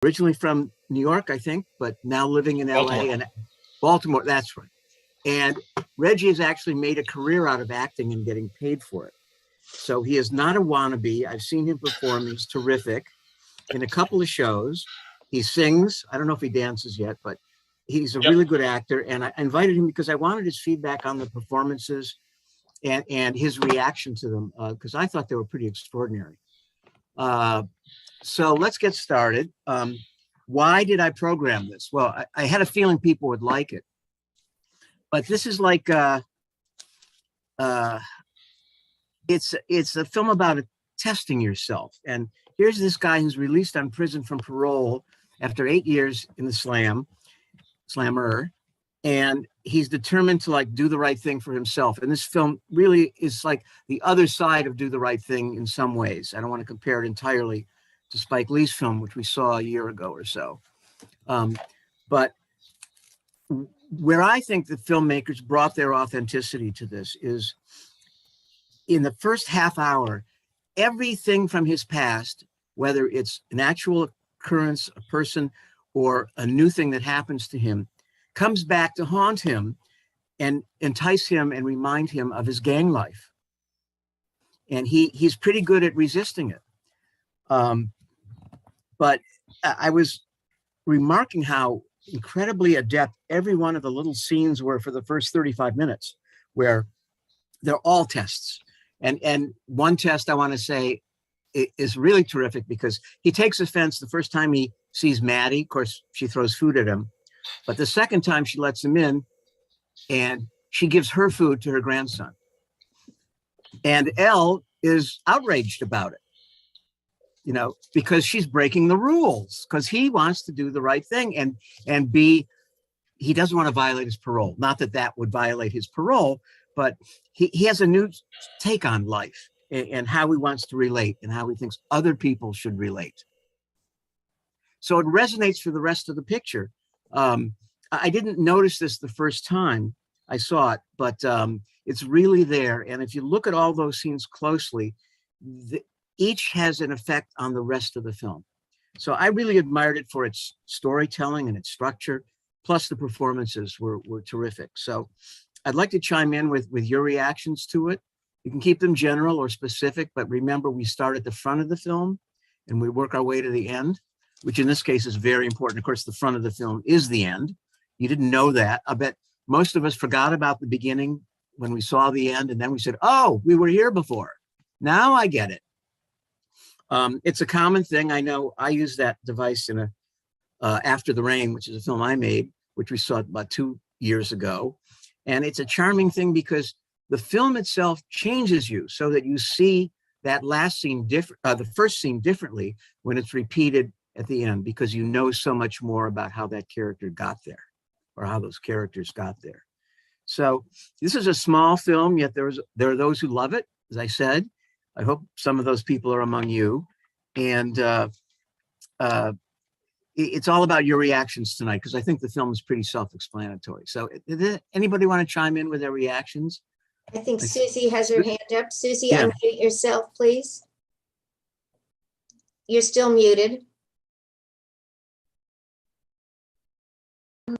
originally from New York, I think, but now living in Baltimore. LA and Baltimore. That's right. And Reggie has actually made a career out of acting and getting paid for it. So he is not a wannabe. I've seen him perform. He's terrific in a couple of shows. He sings. I don't know if he dances yet, but he's a really good actor. And I invited him because I wanted his feedback on the performances and his reaction to them, because I thought they were pretty extraordinary. So let's get started. Why did I program this? Well, I had a feeling people would like it. But this is like, it's a film about testing yourself. And here's this guy who's released on prison from parole after 8 years in the slammer. And he's determined to like do the right thing for himself. And this film really is like the other side of Do the Right Thing in some ways. I don't want to compare it entirely to Spike Lee's film, which we saw a year ago or so. But where I think the filmmakers brought their authenticity to this is in the first half hour, everything from his past, whether it's an actual occurrence, a person, or a new thing that happens to him, comes back to haunt him and entice him and remind him of his gang life. And he's pretty good at resisting it. But I was remarking how incredibly adept every one of the little scenes were for the first 35 minutes, where they're all tests. And one test I want to say is really terrific because he takes offense the first time he sees Maddie. Of course, she throws food at him. But the second time she lets him in and she gives her food to her grandson. And Elle is outraged about it, you know, because she's breaking the rules, because he wants to do the right thing and he doesn't want to violate his parole. Not that that would violate his parole, but he has a new take on life and how he wants to relate and how he thinks other people should relate. So it resonates for the rest of the picture. I didn't notice this the first time I saw it, but it's really there. And if you look at all those scenes closely, each has an effect on the rest of the film. So I really admired it for its storytelling and its structure, plus the performances were terrific. So I'd like to chime in with your reactions to it. You can keep them general or specific, but remember we start at the front of the film and we work our way to the end, which in this case is very important. Of course, the front of the film is the end. You didn't know that. I bet most of us forgot about the beginning when we saw the end, and then we said, oh, we were here before. Now I get it. It's a common thing. I know I used that device in After the Rain, which is a film I made, which we saw about 2 years ago. And it's a charming thing because the film itself changes you so that you see that last scene the first scene differently when it's repeated at the end, because you know so much more about how that character got there or how those characters got there. So this is a small film, yet there are those who love it. As I said, I hope some of those people are among you. And it's all about your reactions tonight, because I think the film is pretty self-explanatory. So anybody want to chime in with their reactions? I think Susie has her hand up. Susie, unmute yourself, please. You're still muted.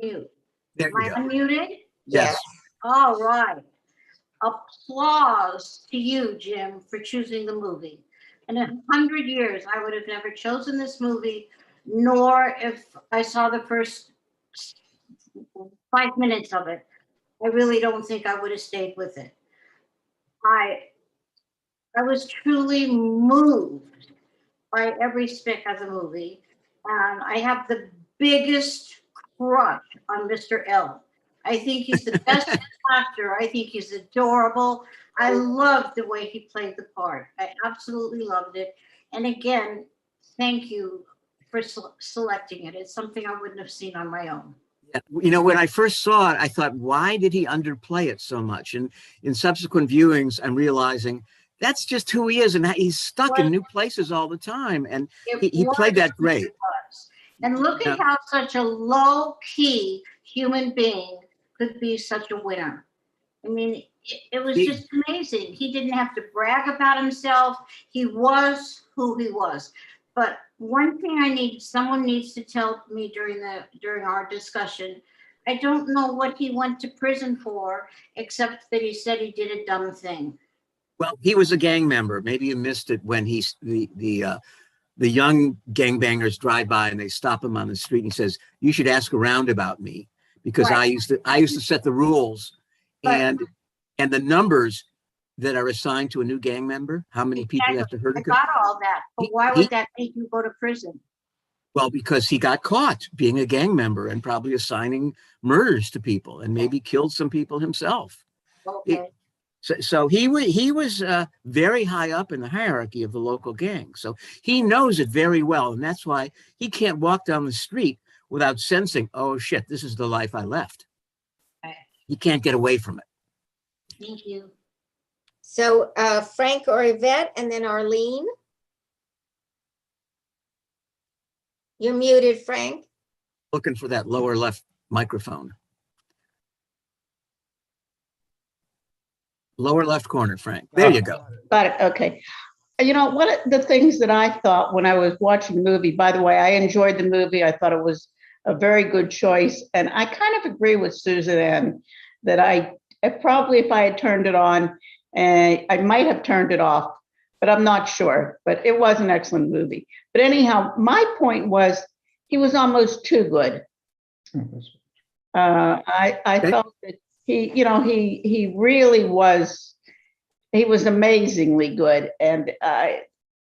Mute. There Am you I go. unmuted? Yes. All right. Applause to you, Jim, for choosing the movie. In 100 years, I would have never chosen this movie, nor if I saw the first 5 minutes of it. I really don't think I would have stayed with it. I was truly moved by every speck of the movie. I have the biggest crush on Mr. L. I think he's the best actor. I think he's adorable. I loved the way he played the part. I absolutely loved it. And again, thank you for selecting it. It's something I wouldn't have seen on my own. You know, when I first saw it, I thought, why did he underplay it so much? And in subsequent viewings, I'm realizing that's just who he is. And he's stuck in new places all the time. And he played that great. And look at how such a low-key human being could be such a winner. I mean, it was just amazing. He didn't have to brag about himself. He was who he was. But one thing someone needs to tell me during our discussion. I don't know what he went to prison for, except that he said he did a dumb thing. Well, he was a gang member. Maybe you missed it when the young gangbangers drive by and they stop him on the street. And he says, "You should ask around about me because Right. I used to set the rules But and the numbers that are assigned to a new gang member, how many people you have to hurt. I got all that, but why would that make you go to prison? Well, because he got caught being a gang member and probably assigning murders to people and maybe killed some people himself. Okay. So he was very high up in the hierarchy of the local gang. So he knows it very well. And that's why he can't walk down the street without sensing, oh, shit, this is the life I left. Okay. He can't get away from it. Thank you. So Frank or Yvette, and then Arlene. You're muted, Frank. Looking for that lower left microphone. Lower left corner, Frank. There you go. Got it. Okay. You know, one of the things that I thought when I was watching the movie, by the way, I enjoyed the movie. I thought it was a very good choice. And I kind of agree with Suzanne that I probably, if I had turned it on, I might have turned it off, but I'm not sure. But it was an excellent movie. But anyhow, my point was he was almost too good. I felt that he really was. He was amazingly good, and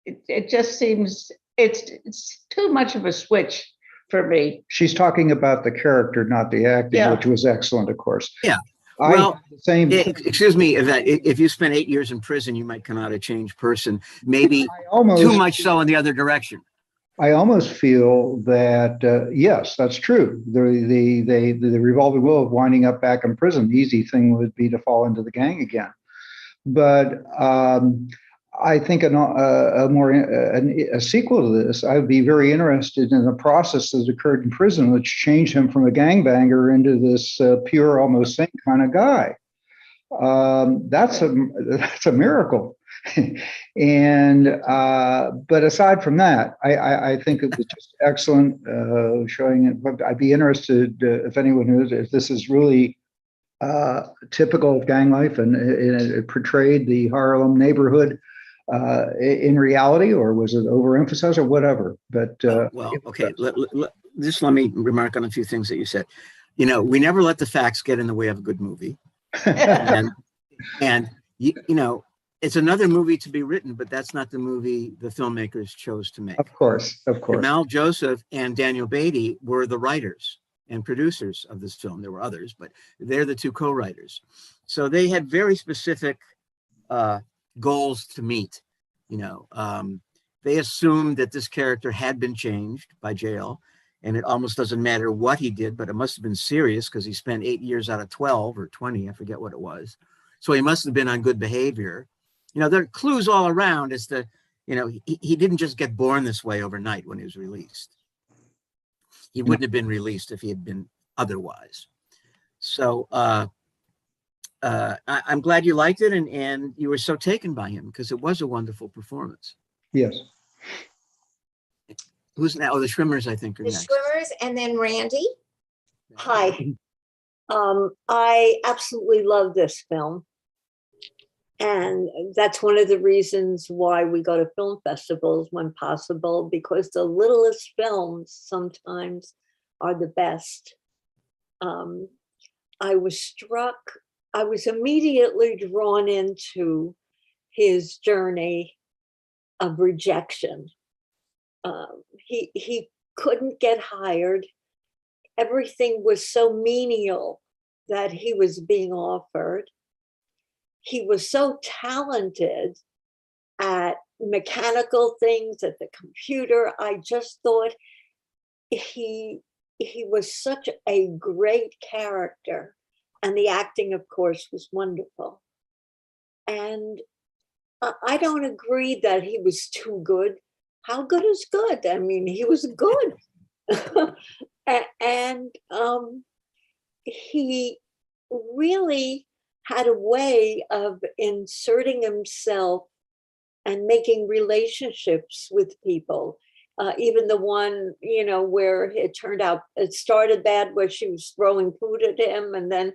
it just seems it's too much of a switch for me. She's talking about the character, not the acting, Yeah. which was excellent, of course. Yeah. Well, same. Excuse me, if you spent 8 years in prison, you might come out a changed person. Maybe almost, too much so in the other direction. I almost feel that yes, that's true. The revolving wheel of winding up back in prison. The easy thing would be to fall into the gang again, but I think a sequel to this, I would be very interested in the process that occurred in prison, which changed him from a gangbanger into this pure, almost saint kind of guy. That's a miracle. And but aside from that, I think it was just excellent showing it. But I'd be interested if anyone knows if this is really typical of gang life and it portrayed the Harlem neighborhood in reality, or was it overemphasized or whatever? But well, okay. Just let me remark on a few things that you said. You know, we never let the facts get in the way of a good movie, and you know, it's another movie to be written, but that's not the movie the filmmakers chose to make. Of course. Jamal Joseph and Daniel Beatty were the writers and producers of this film. There were others, but they're the two co-writers. So they had very specific goals to meet. You know, they assumed that this character had been changed by jail, and it almost doesn't matter what he did, but it must have been serious because he spent 8 years out of 12 or 20, I forget what it was. So he must have been on good behavior. You know, there are clues all around as to, you know, he didn't just get born this way overnight when he was released. He wouldn't have been released if he had been otherwise. So I'm glad you liked it and you were so taken by him because it was a wonderful performance. Yes. Who's now? Oh, the Shrimmers, I think, are The next. Shrimmers, and then Randy. Hi. I absolutely love this film. And that's one of the reasons why we go to film festivals when possible, because the littlest films sometimes are the best. I was immediately drawn into his journey of rejection. He couldn't get hired. Everything was so menial that he was being offered. He was so talented at mechanical things, at the computer. I just thought he was such a great character. And the acting, of course, was wonderful. And I don't agree that he was too good. How good is good? I mean, he was good. And he really had a way of inserting himself and making relationships with people even the one, where it turned out it started bad, where she was throwing food at him, and then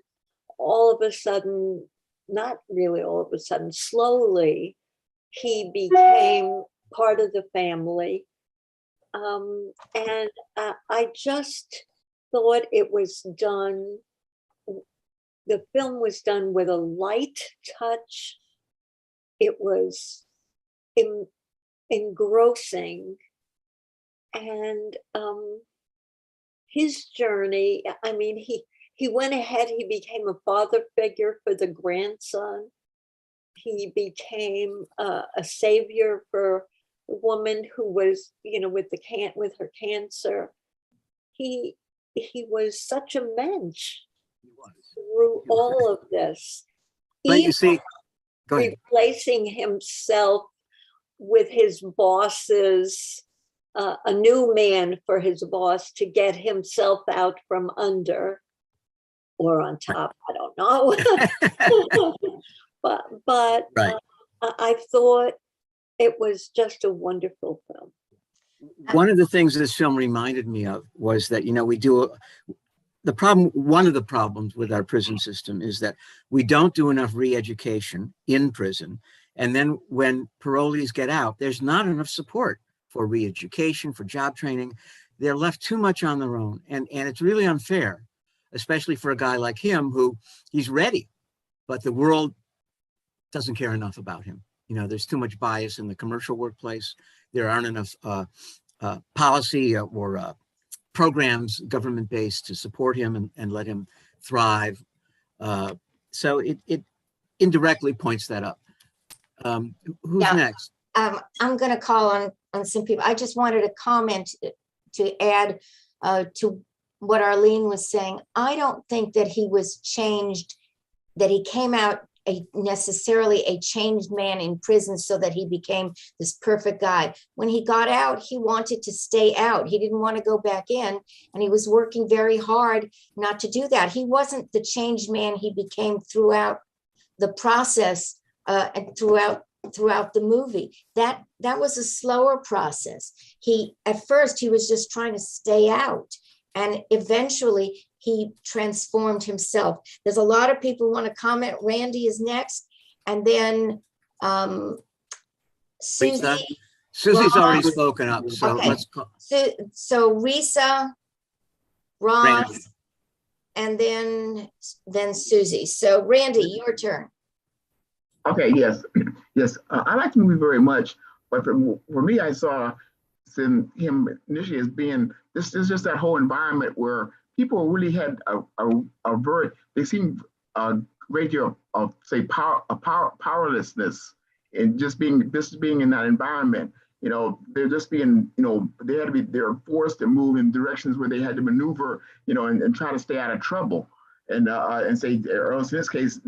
all of a sudden, not really all of a sudden, slowly, he became part of the family. And I just thought it was done, the film was done with a light touch. It was engrossing. And his journey, I mean, he went ahead, he became a father figure for the grandson. He became a savior for the woman who was, with her cancer. He was such a mensch through all of this. But you see, go ahead. Replacing himself with his bosses, a new man for his boss to get himself out from under or on top. I don't know. but Right. I thought it was just a wonderful film. One of the things this film reminded me of was that, one of the problems with our prison system is that we don't do enough re-education in prison. And then when parolees get out, there's not enough support for re-education, for job training. They're left too much on their own. And it's really unfair, especially for a guy like him who he's ready, but the world doesn't care enough about him. There's too much bias in the commercial workplace. There aren't enough policy or programs, government-based, to support him and let him thrive. So it indirectly points that up. Who's next? I'm going to call on some people. I just wanted to comment to add to what Arlene was saying. I don't think that he was changed, that he came out necessarily a changed man in prison so that he became this perfect guy. When he got out, he wanted to stay out. He didn't want to go back in, and he was working very hard not to do that. He wasn't the changed man he became throughout the process and throughout the movie. That was a slower process. At first he was just trying to stay out, and eventually he transformed himself. There's a lot of people who want to comment. Randy is next, and then Susie. Susie's already spoken up, so okay. Let's call. So Risa, Ross, Randy. and then Susie. So Randy, your turn. Okay, yes. I like the movie very much, but for me, I saw him initially as being, this is just that whole environment where people really had they seemed a great deal of, say, powerlessness, and just being in that environment. They're just being, they're forced to move in directions where they had to maneuver, and try to stay out of trouble, and say, or else in this case,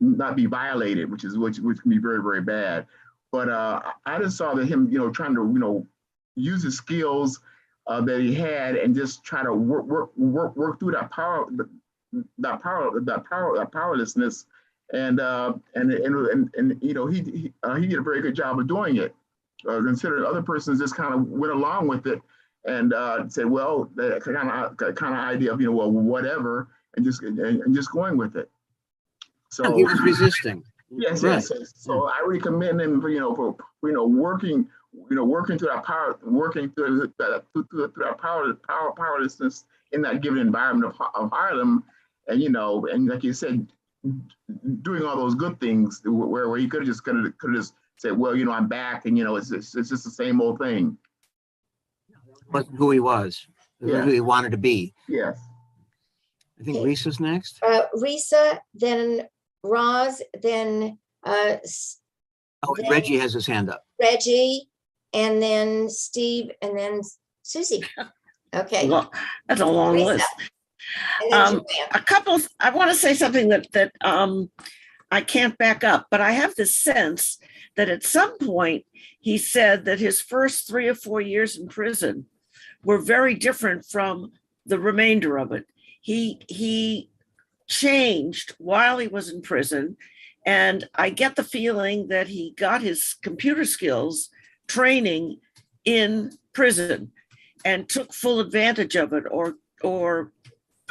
not be violated, which can be very, very bad. But I just saw that him, trying to, use his skills that he had and just try to work through that powerlessness, and he did a very good job of doing it. Considering other persons just kind of went along with it and said, well, that kind of idea of well, whatever, and just going with it. So he was resisting. Yes, right. yes. So I really commend him for working through that power, working through that powerlessness in that given environment of Harlem, and like you said, doing all those good things where he could have just said, well, I'm back, and it's just the same old thing. Wasn't who he was, Yeah. who he wanted to be. Yes. I think Risa's next. Risa, then Roz, then then Reggie has his hand up. Reggie, and then Steve, and then Susie. Okay. Well, that's a long Risa. list. And then Joanne. I want to say something that I can't back up, but I have this sense that at some point he said that his first 3 or 4 years in prison were very different from the remainder of it. He changed while he was in prison, and I get the feeling that he got his computer skills training in prison and took full advantage of it, or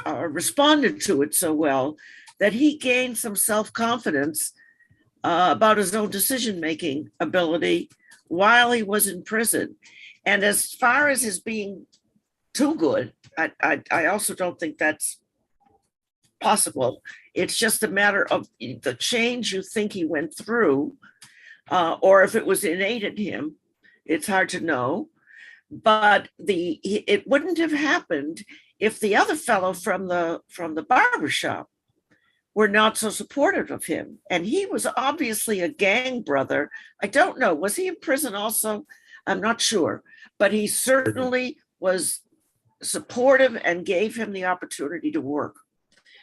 responded to it so well that he gained some self-confidence about his own decision-making ability while he was in prison. And as far as his being too good, I also don't think that's possible. It's just a matter of the change you think he went through, or if it was innate in him. It's hard to know. But it wouldn't have happened if the other fellow from the barber shop were not so supportive of him. And he was obviously a gang brother. I don't know, was he in prison also? I'm not sure, but he certainly was supportive and gave him the opportunity to work.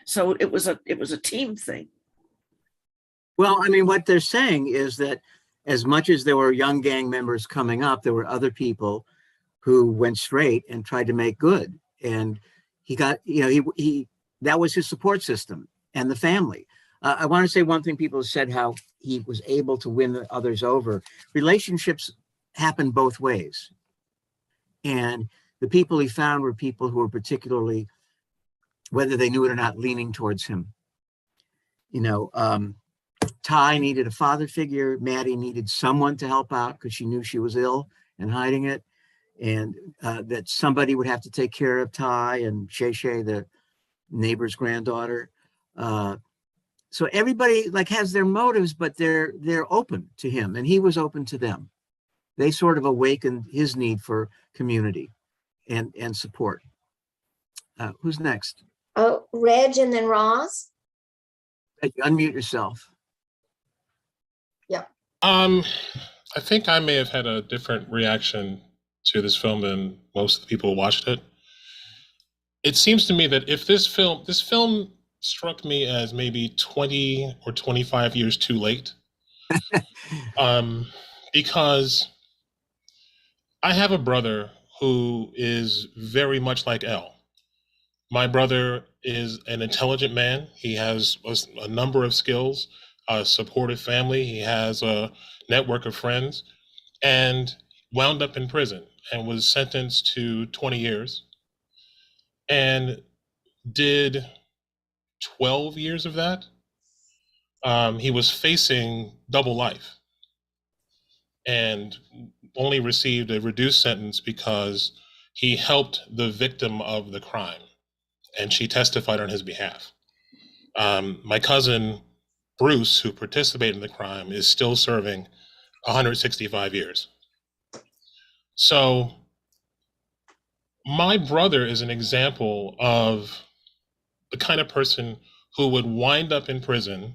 So it was a team thing. Well, I mean, what they're saying is that as much as there were young gang members coming up, there were other people who went straight and tried to make good. And he got, he that was his support system and the family. I want to say one thing people said, how he was able to win the others over. Relationships happen both ways. And the people he found were people who were particularly, whether they knew it or not, leaning towards him. Ty needed a father figure. Maddie needed someone to help out because she knew she was ill and hiding it. And that somebody would have to take care of Ty and Shay Shay, the neighbor's granddaughter. So everybody has their motives, but they're open to him, and he was open to them. They sort of awakened his need for community and support. Who's next? Oh, Reg and then Roz. Unmute yourself. I think I may have had a different reaction to this film than most of the people who watched it. It seems to me that if this film struck me as maybe 20 or 25 years too late, because I have a brother who is very much like Elle. My brother is an intelligent man. He has a number of skills, a supportive family. He has a network of friends, and wound up in prison and was sentenced to 20 years and did 12 years of that. He was facing double life and only received a reduced sentence because he helped the victim of the crime and she testified on his behalf. My cousin Bruce, who participated in the crime, is still serving 165 years. So my brother is an example of the kind of person who would wind up in prison,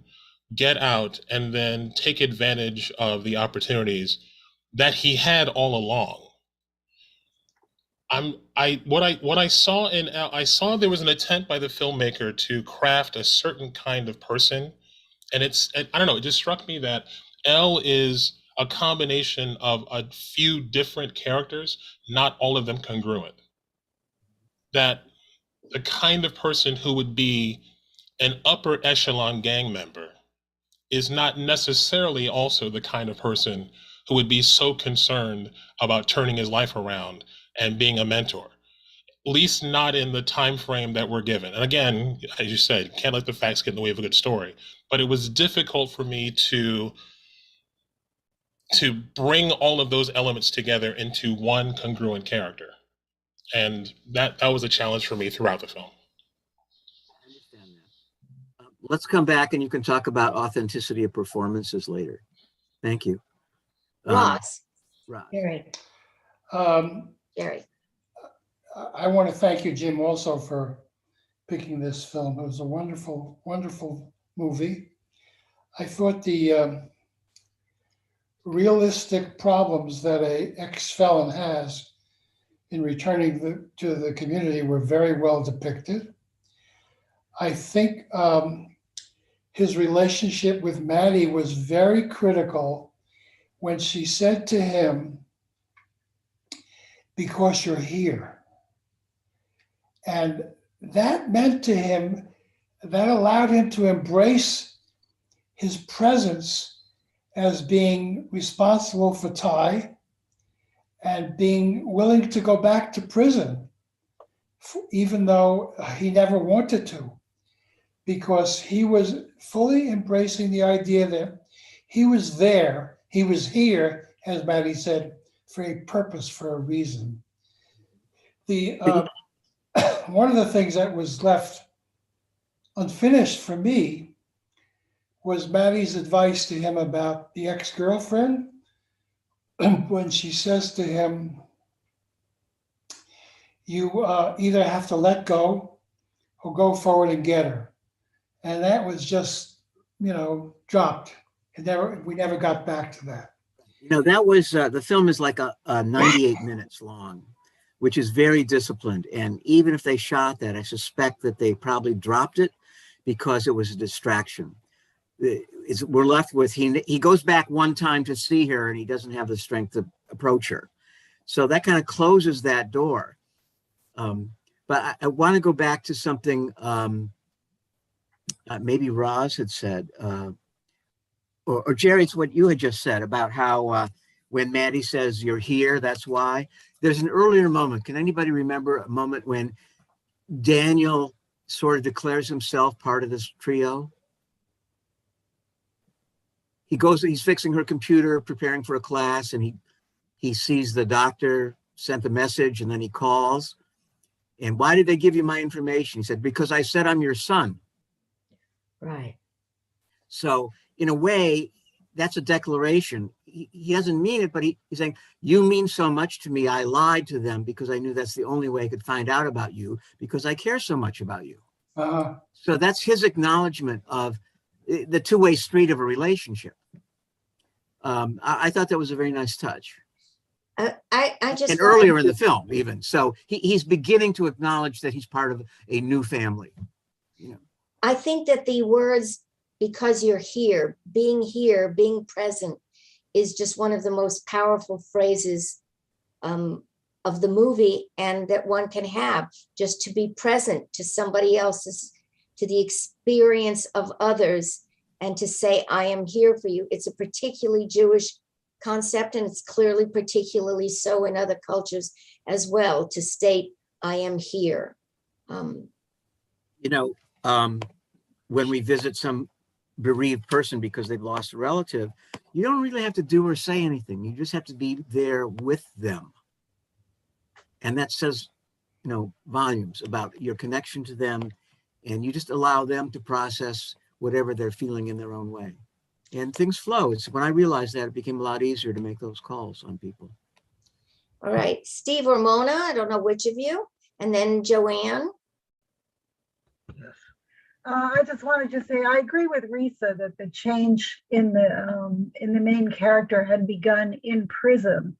get out, and then take advantage of the opportunities that he had all along. What I saw I saw there was an attempt by the filmmaker to craft a certain kind of person, and I don't know, it just struck me that Elle is a combination of a few different characters, not all of them congruent. That the kind of person who would be an upper echelon gang member is not necessarily also the kind of person who would be so concerned about turning his life around and being a mentor, at least not in the time frame that we're given. And again, as you said, can't let the facts get in the way of a good story, but it was difficult for me to bring all of those elements together into one congruent character. And that was a challenge for me throughout the film. I understand that. Let's come back and you can talk about authenticity of performances later. Thank you. Roz. Roz. Gary. Gary. I want to thank you, Jim, also for picking this film. It was a wonderful, wonderful movie. I thought the realistic problems that a ex-felon has in returning to the community were very well depicted. I think his relationship with Maddie was very critical when she said to him, "Because you're here." And that meant to him, that allowed him to embrace his presence as being responsible for Ty and being willing to go back to prison, even though he never wanted to, because he was fully embracing the idea that he was there, he was here, as Maddie said, for a purpose, for a reason. The one of the things that was left unfinished for me was Maddie's advice to him about the ex-girlfriend when she says to him, you either have to let go or go forward and get her. And that was just, dropped. We never got back to that. That was, the film is like a 98 minutes long, which is very disciplined. And even if they shot that, I suspect that they probably dropped it because it was a distraction. We're left with, he goes back one time to see her and he doesn't have the strength to approach her. So that kind of closes that door. But I want to go back to something maybe Roz had said, or Jerry, it's what you had just said about how when Maddie says you're here, that's why. There's an earlier moment. Can anybody remember a moment when Daniel sort of declares himself part of this trio? He's fixing her computer, preparing for a class, and he sees the doctor sent the message, and then he calls. And why did they give you my information? He said, because I said I'm your son. Right. So in a way, that's a declaration. He doesn't mean it, but he's saying, you mean so much to me. I lied to them because I knew that's the only way I could find out about you because I care so much about you. So that's his acknowledgement of the two-way street of a relationship. I thought that was a very nice touch. I just and earlier in the film, even so, he's beginning to acknowledge that he's part of a new family. I think that the words "because you're here," being present, is just one of the most powerful phrases of the movie, and that one can have, just to be present to somebody else's, to the experience of others, and to say, I am here for you. It's a particularly Jewish concept, and it's clearly particularly so in other cultures as well, to state, I am here. When we visit some bereaved person because they've lost a relative, you don't really have to do or say anything. You just have to be there with them. And that says, volumes about your connection to them, and you just allow them to process whatever they're feeling in their own way. And things flow. It's when I realized that it became a lot easier to make those calls on people. All right, Steve or Mona, I don't know which of you, and then Joanne. Yes. I just wanted to say I agree with Risa that the change in the main character had begun in prison,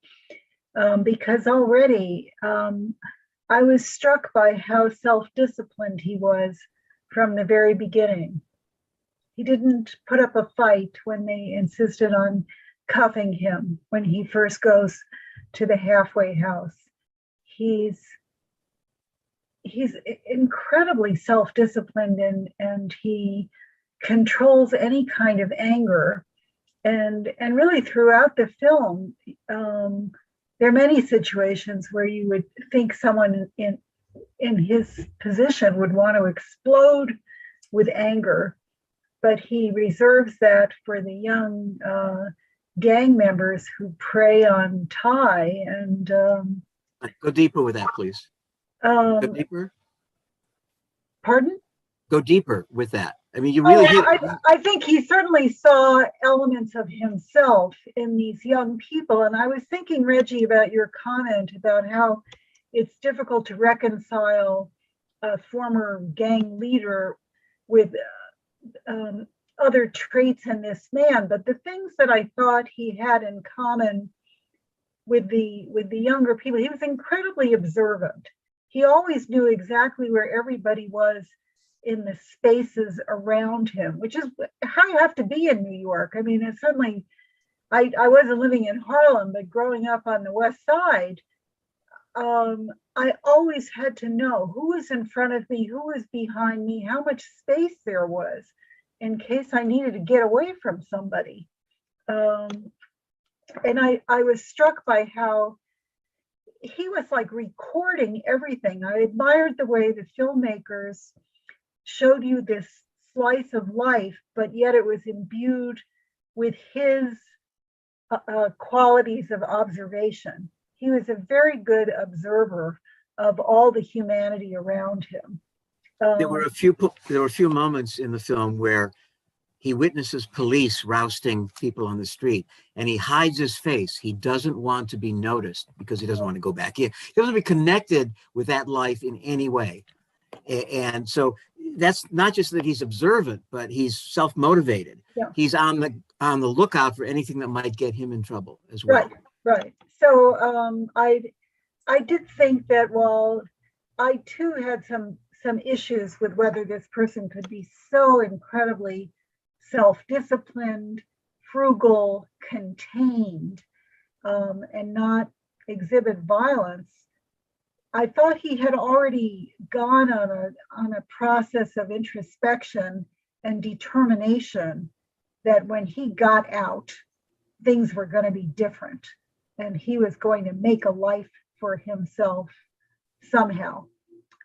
because already I was struck by how self-disciplined he was from the very beginning. He didn't put up a fight when they insisted on cuffing him when he first goes to the halfway house. He's incredibly self-disciplined, and he controls any kind of anger. And really throughout the film, there are many situations where you would think someone in his position would want to explode with anger, but he reserves that for the young gang members who prey on Ty. And go deeper with that, please. Go deeper. Pardon? Go deeper with that. I mean, you really hit it. I think he certainly saw elements of himself in these young people. And I was thinking, Reggie, about your comment about how it's difficult to reconcile a former gang leader with other traits in this man. But the things that I thought he had in common with the younger people, he was incredibly observant. He always knew exactly where everybody was in the spaces around him, which is how you have to be in New York. I mean, it's certainly, I wasn't living in Harlem, but growing up on the West Side, I always had to know who was in front of me, who was behind me, how much space there was in case I needed to get away from somebody. And I was struck by how he was like recording everything. I admired the way the filmmakers showed you this slice of life, but yet it was imbued with his qualities of observation. He was a very good observer of all the humanity around him. There were a few moments in the film where he witnesses police rousting people on the street, and he hides his face. He doesn't want to be noticed because he doesn't want to go back in. He doesn't be connected with that life in any way. And so that's not just that he's observant, but he's self-motivated. Yeah. He's on the lookout for anything that might get him in trouble as well. Right. So I did think that while I too had some issues with whether this person could be so incredibly self-disciplined, frugal, contained, and not exhibit violence, I thought he had already gone on a process of introspection and determination that when he got out, things were going to be different, and he was going to make a life for himself somehow.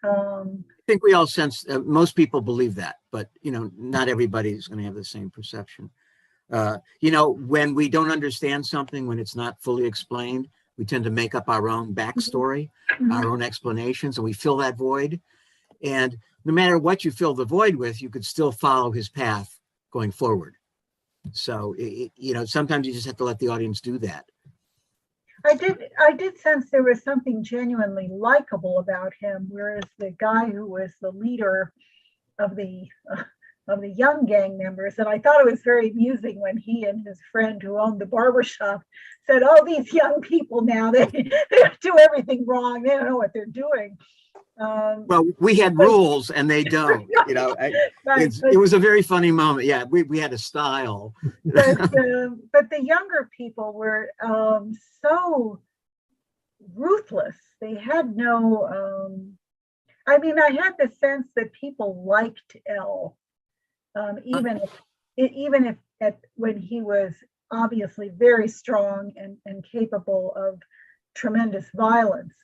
I think we all sense, most people believe that, but not everybody's going to have the same perception. When we don't understand something, when it's not fully explained, we tend to make up our own backstory, our own explanations, and we fill that void. And no matter what you fill the void with, you could still follow his path going forward. So, sometimes you just have to let the audience do that. I did sense there was something genuinely likable about him, whereas the guy who was the leader of the young gang members, and I thought it was very amusing when he and his friend who owned the barbershop said, "Oh, these young people now, they do everything wrong. They don't know what they're doing." Well, we had rules and they don't. It was a very funny moment. Yeah, we had a style. But the younger people were so ruthless. They had no. I had the sense that people liked Elle, even if when he was obviously very strong and capable of tremendous violence.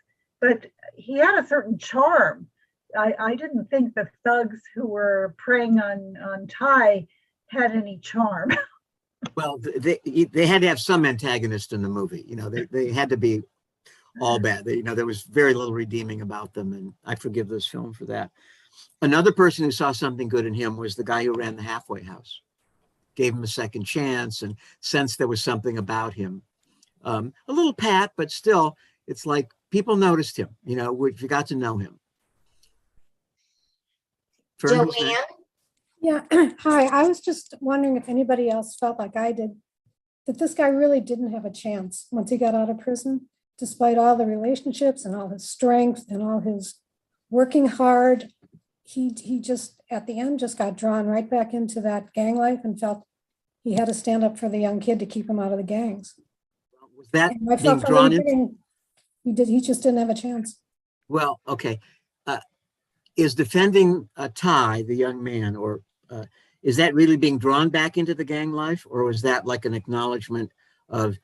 But he had a certain charm. I didn't think the thugs who were preying on Ty had any charm. Well, they had to have some antagonist in the movie. They had to be all bad. There was very little redeeming about them, and I forgive this film for that. Another person who saw something good in him was the guy who ran the halfway house. Gave him a second chance and sensed there was something about him. A little pat, but still, it's like people noticed him. If you got to know him. Joanne? Yeah. Hi. I was just wondering if anybody else felt like I did, that this guy really didn't have a chance once he got out of prison, despite all the relationships and all his strength and all his working hard. He just, at the end, just got drawn right back into that gang life and felt he had to stand up for the young kid to keep him out of the gangs. Was that I being drawn in? He just didn't have a chance. Well, okay. Is defending Ty, the young man, or is that really being drawn back into the gang life? Or was that like an acknowledgement of,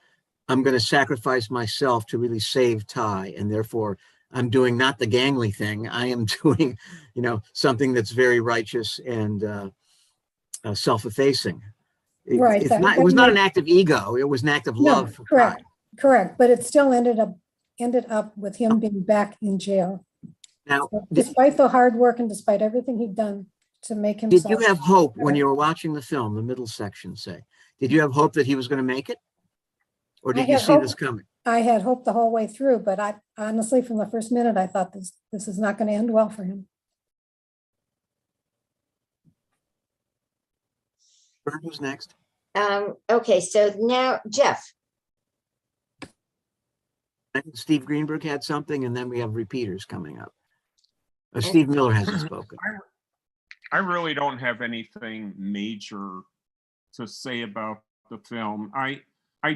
I'm going to sacrifice myself to really save Ty, and therefore I'm doing not the gangly thing. I am doing, something that's very righteous and self-effacing. Right. It was not an act of ego. It was an act of love. For correct. Ty. Correct. But it still ended up with him being back in jail. Now, So despite the hard work and despite everything he'd done to make himself. Did you have hope when you were watching the film, the middle section, say? Did you have hope that he was going to make it? Or did you see this coming? I had hope the whole way through, but I honestly, from the first minute, I thought this is not going to end well for him. Who's next? Okay, so now Jeff. I think Steve Greenberg had something, and then we have repeaters coming up. Steve Miller hasn't spoken. I really don't have anything major to say about the film. I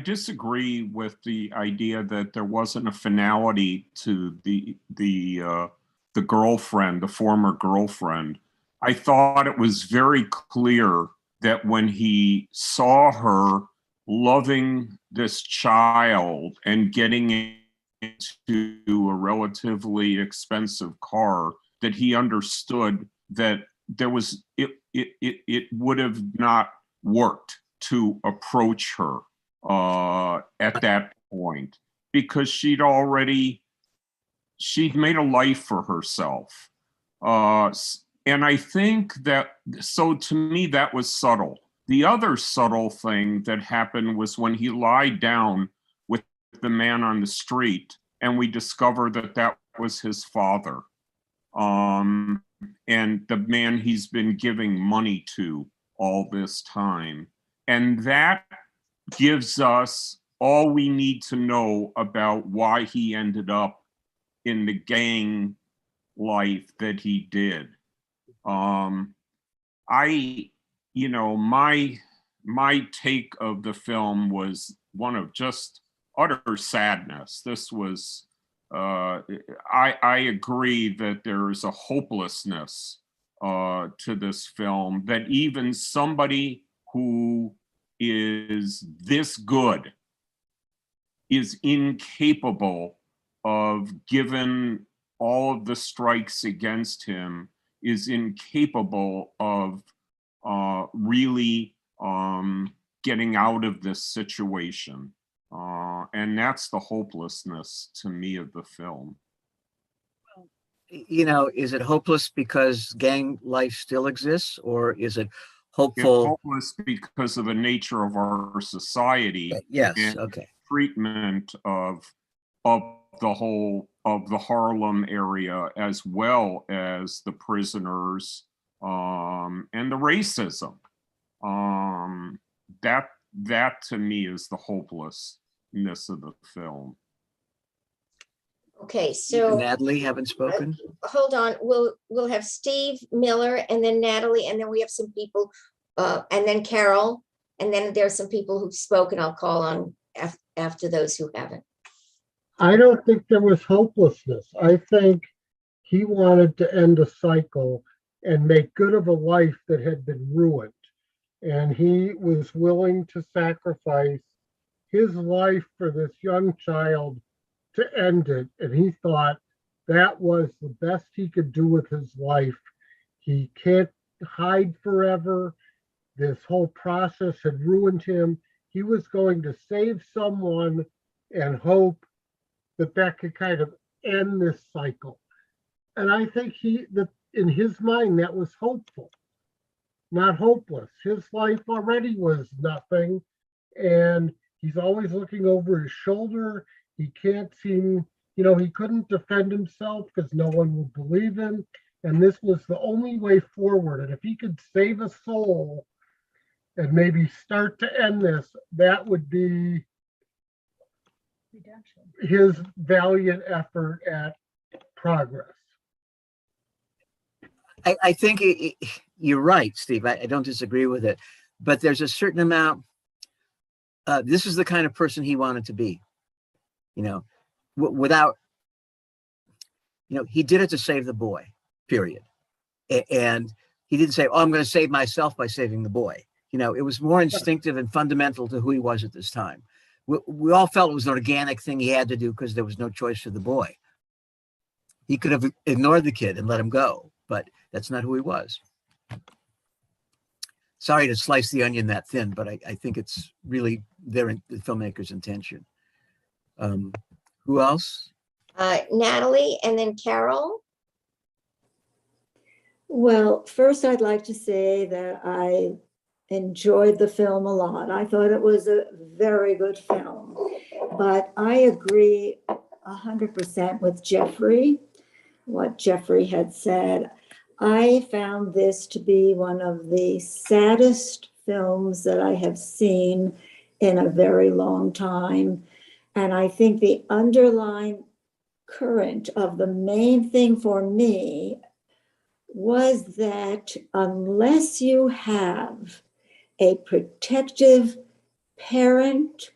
disagree with the idea that there wasn't a finality to the girlfriend, the former girlfriend. I thought it was very clear that when he saw her loving this child and getting into a relatively expensive car, that he understood that it would have not worked to approach her at that point, because she'd made a life for herself. And I think that, so to me, that was subtle. The other subtle thing that happened was when he lied down with the man on the street, and we discovered that that was his father. And the man he's been giving money to all this time. And that gives us all we need to know about why he ended up in the gang life that he did. My take of the film was one of just utter sadness. This was, I agree that there is a hopelessness to this film, that even somebody who is this good is incapable of, given all of the strikes against him, is incapable of really getting out of this situation. And that's the hopelessness to me of the film. You know, is it hopeless because gang life still exists, or is it hopeful? It's hopeless because of the nature of our society. Yes, and okay. Treatment of the Harlem area, as well as the prisoners, and the racism. That to me is the hopelessness of the film. Okay, so Natalie, haven't spoken. hold on. We'll have Steve Miller, and then Natalie, and then we have some people, and then Carol, and then there's some people who've spoken. I'll call on after those who haven't. I don't think there was hopelessness. I think he wanted to end a cycle and make good of a life that had been ruined. And he was willing to sacrifice his life for this young child to end it. And he thought that was the best he could do with his life. He can't hide forever. This whole process had ruined him. He was going to save someone and hope that could kind of end this cycle. And I think that in his mind, that was hopeful, not hopeless. His life already was nothing, and he's always looking over his shoulder. He can't seem, he couldn't defend himself because no one would believe him. And this was the only way forward. And if he could save a soul and maybe start to end this, that would be Redemption. his valiant effort at progress. I think you're right, Steve. I don't disagree with it, but there's a certain amount. This is the kind of person he wanted to be, without, he did it to save the boy, period. And he didn't say, oh, I'm going to save myself by saving the boy. It was more instinctive and fundamental to who he was at this time. We all felt it was an organic thing he had to do because there was no choice for the boy. He could have ignored the kid and let him go, but that's not who he was. Sorry to slice the onion that thin, but I think it's really the filmmaker's intention. Who else? Natalie, and then Carol. Well, first I'd like to say that I enjoyed the film a lot. I thought it was a very good film, but I agree 100% with Jeffrey, what Jeffrey had said. I found this to be one of the saddest films that I have seen in a very long time. And I think the underlying current of the main thing for me was that unless you have a protective parent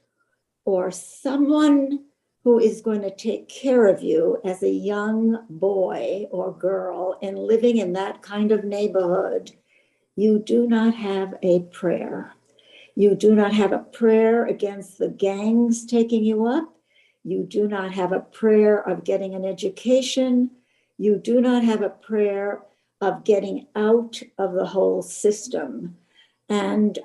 or someone who is going to take care of you as a young boy or girl and living in that kind of neighborhood, you do not have a prayer. You do not have a prayer against the gangs taking you up. You do not have a prayer of getting an education. You do not have a prayer of getting out of the whole system. And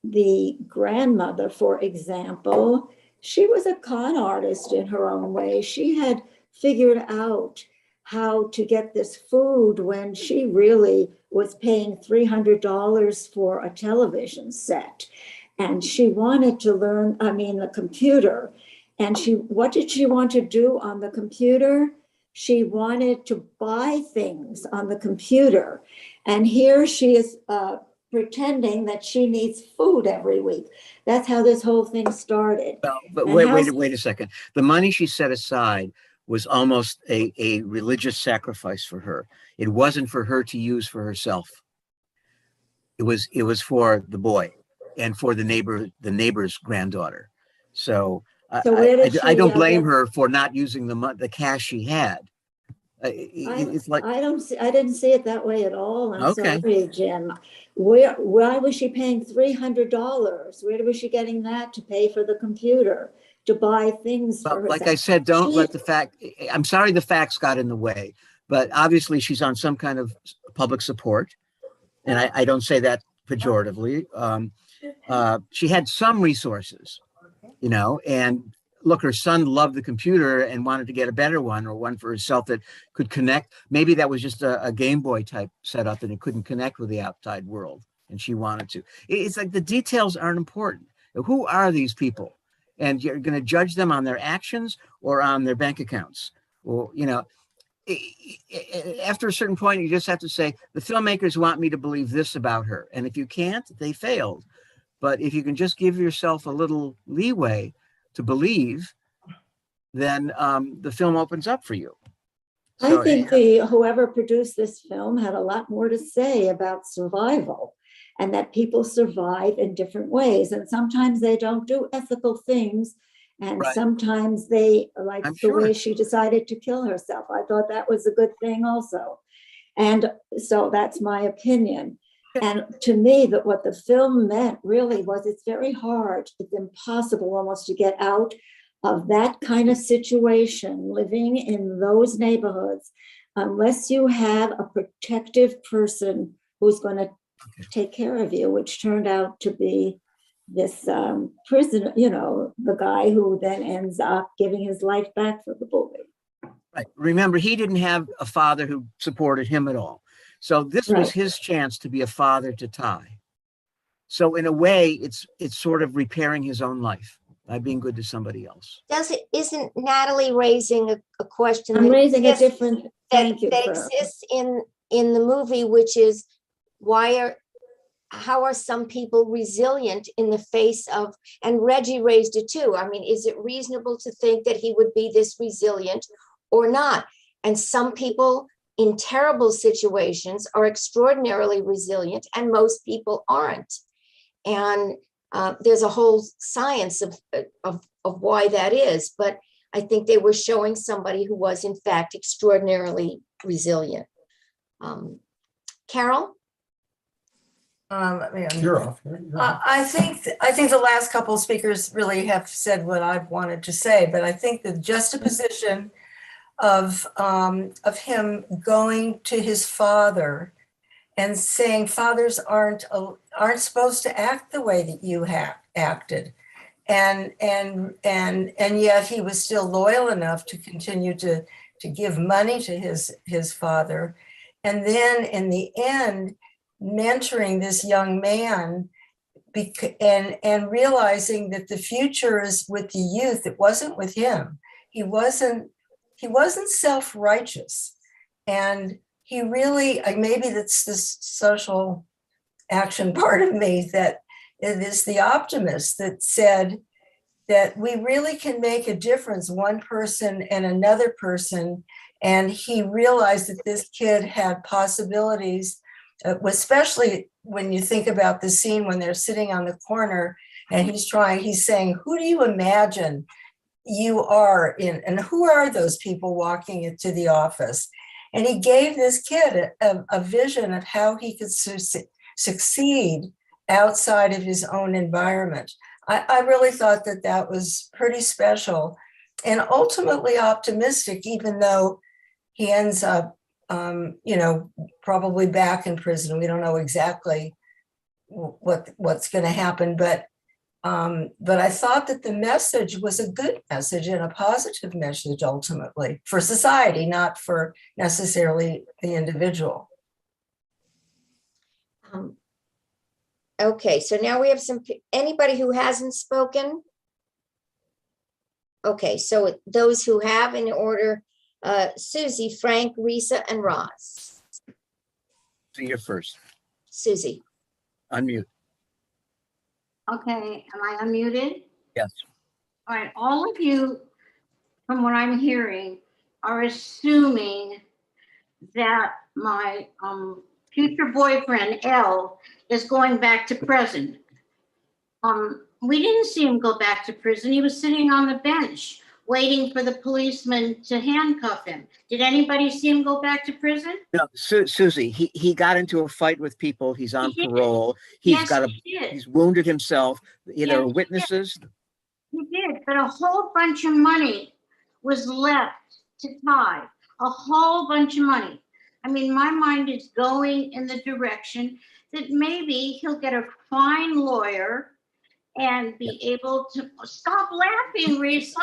the grandmother, for example, she was a con artist in her own way. She had figured out how to get this food when she really was paying $300 for a television set. And she wanted to learn, the computer. And what did she want to do on the computer? She wanted to buy things on the computer. And here she is pretending that she needs food every week. That's how this whole thing started. Well, but And wait a second. The money she set aside was almost a religious sacrifice for her. It wasn't for her to use for herself. It was for the boy and for the neighbor's granddaughter. So I don't blame her for not using the cash she had. It's like I didn't see it that way at all. I'm Okay. sorry, Jim. Why was she paying $300? Where was she getting that to pay for the computer, to buy things for Well, herself? like I said, don't let the fact. I'm sorry the facts got in the way, but obviously she's on some kind of public support, and I don't say that pejoratively. She had some resources, and look, her son loved the computer and wanted to get a better one, or one for herself that could connect. Maybe that was just a Game Boy type setup and it couldn't connect with the outside world, and she wanted to. It's like the details aren't important. Who are these people? And you're going to judge them on their actions or on their bank accounts. Well, after a certain point, you just have to say, the filmmakers want me to believe this about her. And if you can't, they failed. But if you can just give yourself a little leeway to believe, then the film opens up for you. I think whoever produced this film had a lot more to say about survival, and that people survive in different ways. And sometimes they don't do ethical things. And Right. sometimes they, like I'm the sure. way she decided to kill herself. I thought that was a good thing also. And so that's my opinion. And to me, that what the film meant really was, it's very hard, it's impossible almost to get out of that kind of situation, living in those neighborhoods, unless you have a protective person who's going to take care of you, which turned out to be this prisoner, the guy who then ends up giving his life back for the boy. Right. Remember, he didn't have a father who supported him at all. So this was his chance to be a father to Ty. So in a way, it's sort of repairing his own life by being good to somebody else. Isn't Natalie raising a question? I'm raising a different, that exists in the movie, which is how are some people resilient in the face of, and Reggie raised it too. I mean, is it reasonable to think that he would be this resilient or not? And some people in terrible situations are extraordinarily resilient, and most people aren't. And there's a whole science of why that is. But I think they were showing somebody who was in fact extraordinarily resilient. Carol? You're off. I think the last couple of speakers really have said what I've wanted to say, but I think the juxtaposition of him going to his father and saying fathers aren't supposed to act the way that you have acted, and yet he was still loyal enough to continue to give money to his father, and then in the end mentoring this young man and realizing that the future is with the youth. It wasn't with him. He wasn't self-righteous, and he really, maybe that's this social action part of me, that it is the optimist that said that we really can make a difference, one person and another person. And he realized that this kid had possibilities, especially when you think about the scene when they're sitting on the corner and he's saying, who do you imagine you are in, and who are those people walking into the office? And he gave this kid a vision of how he could succeed outside of his own environment. I really thought that was pretty special. ultimately optimistic, even though he ends up, probably back in prison. We don't know exactly what's going to happen, but I thought that the message was a good message and a positive message ultimately for society, not for necessarily the individual. Okay, so now we have anybody who hasn't spoken? Okay, so those who have in order, Susie, Frank, Risa, and Roz. So you're first. Susie. Unmute. Okay, am I unmuted? Yes. All right, all of you, from what I'm hearing, are assuming that my future boyfriend, L, is going back to prison. We didn't see him go back to prison. He was sitting on the bench waiting for the policeman to handcuff him. Did anybody see him go back to prison? No, Susie, he got into a fight with people. He's on parole. He's he's wounded himself. There are witnesses. He did, but a whole bunch of money was left to Ty. A whole bunch of money. I mean, my mind is going in the direction that maybe he'll get a fine lawyer and be able to stop laughing, Reese.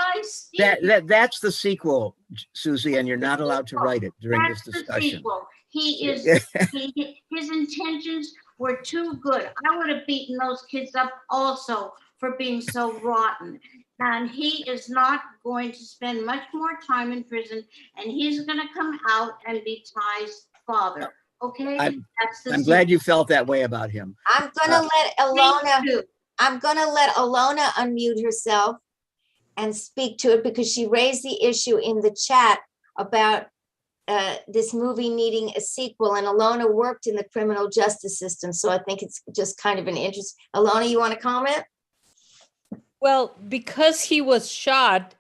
That's the sequel, Susie, and you're not allowed to write it during this discussion. He is his intentions were too good. I would have beaten those kids up also for being so rotten. And he is not going to spend much more time in prison, and he's going to come out and be Ty's father. Okay, I'm glad you felt that way about him. I'm gonna let Alona unmute herself and speak to it because she raised the issue in the chat about this movie needing a sequel, and Alona worked in the criminal justice system, so I think it's just kind of an interest. Alona, you want to comment? Well, because he was shot,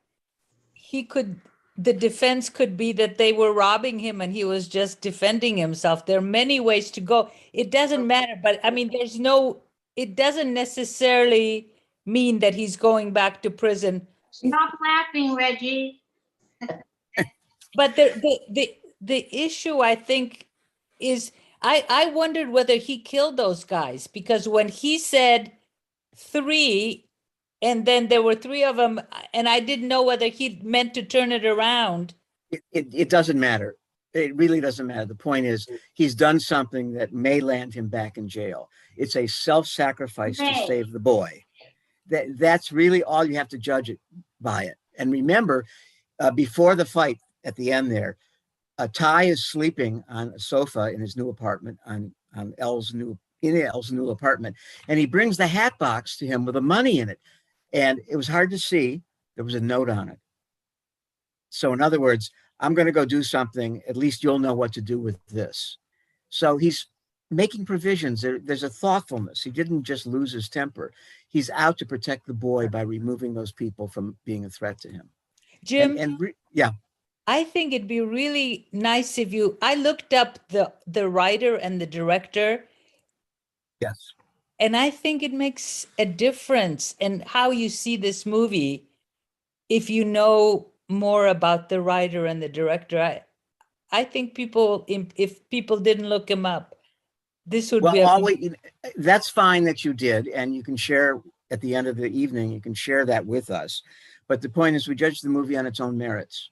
the defense could be that they were robbing him and he was just defending himself. There are many ways to go. It doesn't matter, but I mean, it doesn't necessarily mean that he's going back to prison. Stop laughing, Reggie. But the issue, I think, is I wondered whether he killed those guys, because when he said 3, and then there were 3 of them, and I didn't know whether he meant to turn it around. It doesn't matter. It really doesn't matter. The point is, he's done something that may land him back in jail. It's a self-sacrifice to save the boy. That's really all you have to judge it by it. And remember, before the fight at the end there, Ty is sleeping on a sofa in his new apartment, in Elle's new apartment, and he brings the hat box to him with the money in it. And it was hard to see. There was a note on it. So in other words, I'm going to go do something. At least you'll know what to do with this. So he's making provisions. There's a thoughtfulness. He didn't just lose his temper. He's out to protect the boy by removing those people from being a threat to him. Jim? Yeah. I think it'd be really nice if I looked up the writer and the director. Yes. And I think it makes a difference in how you see this movie if you know more about the writer and the director. I think if people didn't look him up, this would be that's fine that you did, and you can share at the end of the evening, you can share that with us. But the point is, we judge the movie on its own merits,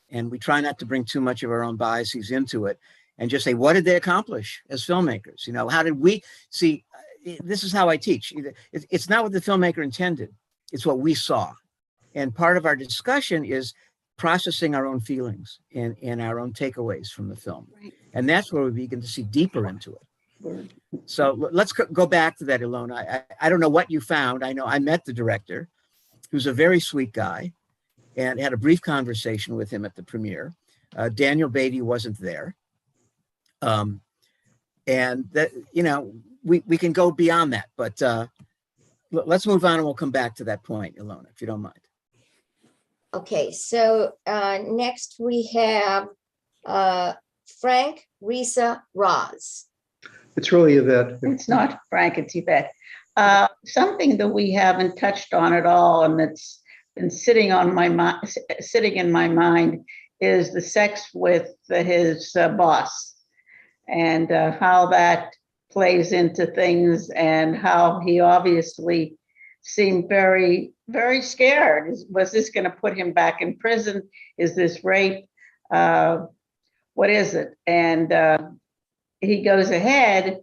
and we try not to bring too much of our own biases into it, and just say, what did they accomplish as filmmakers? How did we see? This is how I teach. It's not what the filmmaker intended. It's what we saw. And part of our discussion is processing our own feelings and our own takeaways from the film. Right. And that's where we begin to see deeper into it. So let's go back to that, Ilona. I don't know what you found. I know I met the director, who's a very sweet guy, and had a brief conversation with him at the premiere. Daniel Beatty wasn't there. And that, we can go beyond that, but let's move on and we'll come back to that point, Ilona, if you don't mind. Okay, so next we have Frank, Risa, Roz. It's really Yvette. It's not Frank, it's Yvette. Something that we haven't touched on at all, and that's been sitting in my mind is the sex with his boss, and how that plays into things, and how he obviously seemed very, very scared. Was this going to put him back in prison? Is this rape? What is it? And he goes ahead,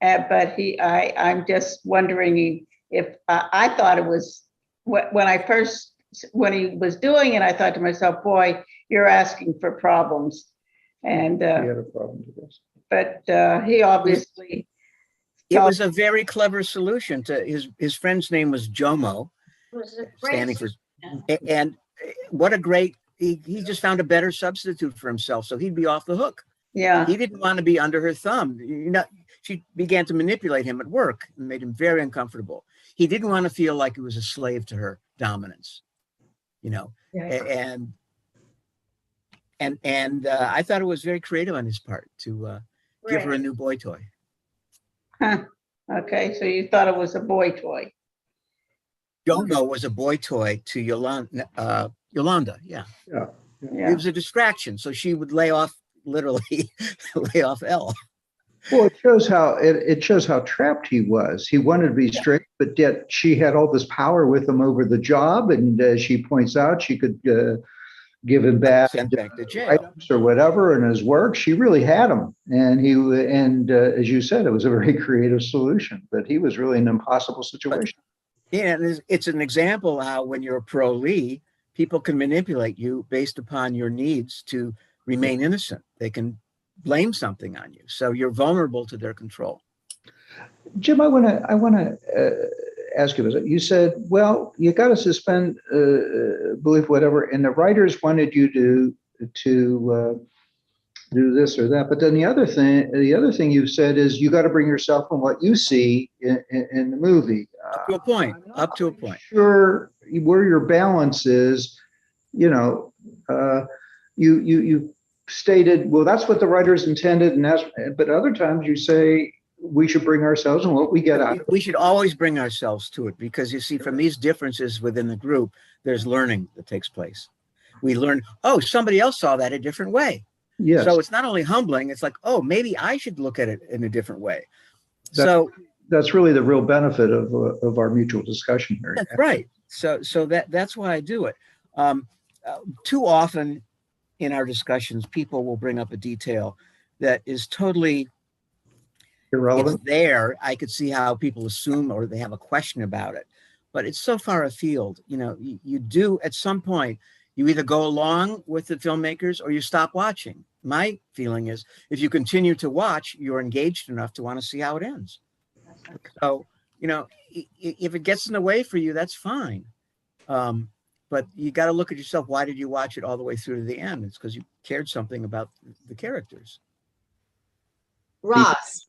but I'm just wondering if I thought it was when he was doing it, I thought to myself, boy, you're asking for problems. And He had a problem with this. but he obviously It was a very clever solution to his friend's name was Jomo, Was a standing great- for, and what a great, he just found a better substitute for himself. So he'd be off the hook. Yeah. He didn't want to be under her thumb. You know, she began to manipulate him at work and made him very uncomfortable. He didn't want to feel like he was a slave to her dominance, you know, and I thought it was very creative on his part to give her a new boy toy. Huh. Okay, so you thought it was a boy toy. Jomo was a boy toy to Yolanda. Yeah. Yeah. It was a distraction, so she would literally lay off Elle. Well, it shows how trapped he was. He wanted to be strict, but yet she had all this power with him over the job, and as she points out, she could give him back to jail items or whatever in his work. She really had him, and as you said, it was a very creative solution. But he was really in an impossible situation. Yeah, and it's an example how when you're a pro-Lee, people can manipulate you based upon your needs to remain innocent. They can blame something on you, so you're vulnerable to their control. Jim, I want to ask you. You said, well, you got to suspend belief, whatever, and the writers wanted you to do this or that. But then the other thing you've said is you got to bring yourself from what you see in the movie. Up to a point. Up to a point. Sure, where your balance is, you know, you stated, well, that's what the writers intended, but other times you say we should bring ourselves and what we get out of it. We should always bring ourselves to it, because you see, from these differences within the group, there's learning that takes place. We learn, oh, somebody else saw that a different way. Yes. So it's not only humbling, it's like, oh, maybe I should look at it in a different way. That's really the real benefit of our mutual discussion here. That's right. So that's why I do it. Too often in our discussions, people will bring up a detail that is totally irrelevant. It's there. I could see how people assume or they have a question about it, but it's so far afield. You know, you do at some point, you either go along with the filmmakers or you stop watching. My feeling is if you continue to watch, you're engaged enough to want to see how it ends. So, you know, if it gets in the way for you, that's fine. But you got to look at yourself. Why did you watch it all the way through to the end? It's because you cared something about the characters. Ross.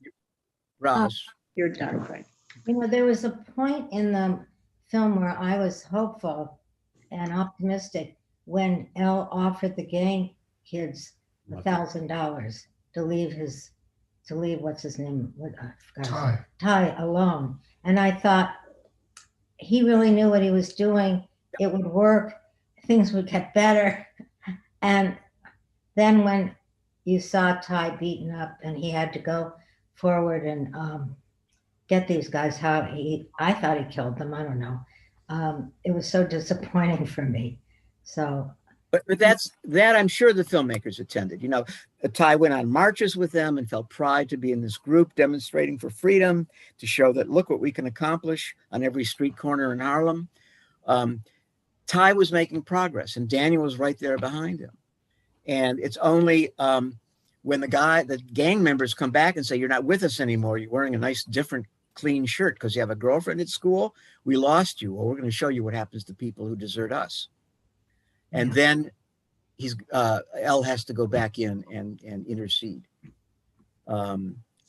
You're done, right? You know, there was a point in the film where I was hopeful and optimistic when Elle offered the gang kids $1,000 to leave what's his name? Ty alone. And I thought he really knew what he was doing. It would work. Things would get better. And then when you saw Ty beaten up and he had to go forward and get these guys, I thought he killed them. I don't know. It was so disappointing for me. So, but that I'm sure the filmmakers attended. You know, Ty went on marches with them and felt pride to be in this group demonstrating for freedom, to show that look what we can accomplish on every street corner in Harlem. Ty was making progress, and Daniel was right there behind him. And it's only when the gang members come back and say, you're not with us anymore, you're wearing a nice, different, clean shirt because you have a girlfriend at school, we lost you. Well, we're going to show you what happens to people who desert us. And then Elle has to go back in and intercede.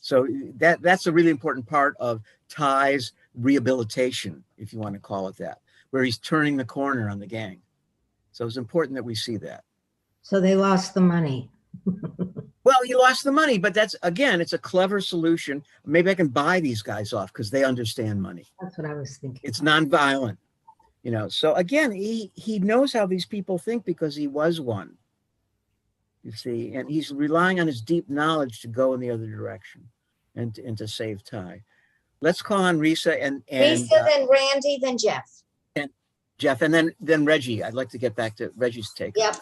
So that's a really important part of Ty's rehabilitation, if you want to call it that, where he's turning the corner on the gang. So it's important that we see that. So they lost the money. Well, you lost the money, but that's, again, it's a clever solution. Maybe I can buy these guys off because they understand money. That's what I was thinking. It's nonviolent. So again, he knows how these people think because he was one, you see, and he's relying on his deep knowledge to go in the other direction and to save Ty. Let's call on Risa and Lisa, then Randy, then Jeff. and Jeff, and then Reggie. I'd like to get back to Reggie's take. Yep.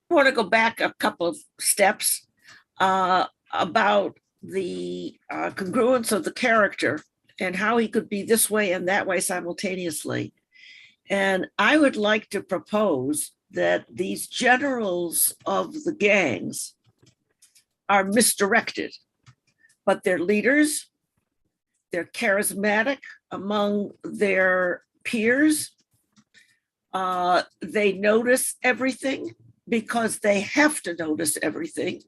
I want to go back a couple of steps about the congruence of the character and how he could be this way and that way simultaneously. And I would like to propose that these generals of the gangs are misdirected, but they're leaders, they're charismatic among their peers, they notice everything because they have to notice everything.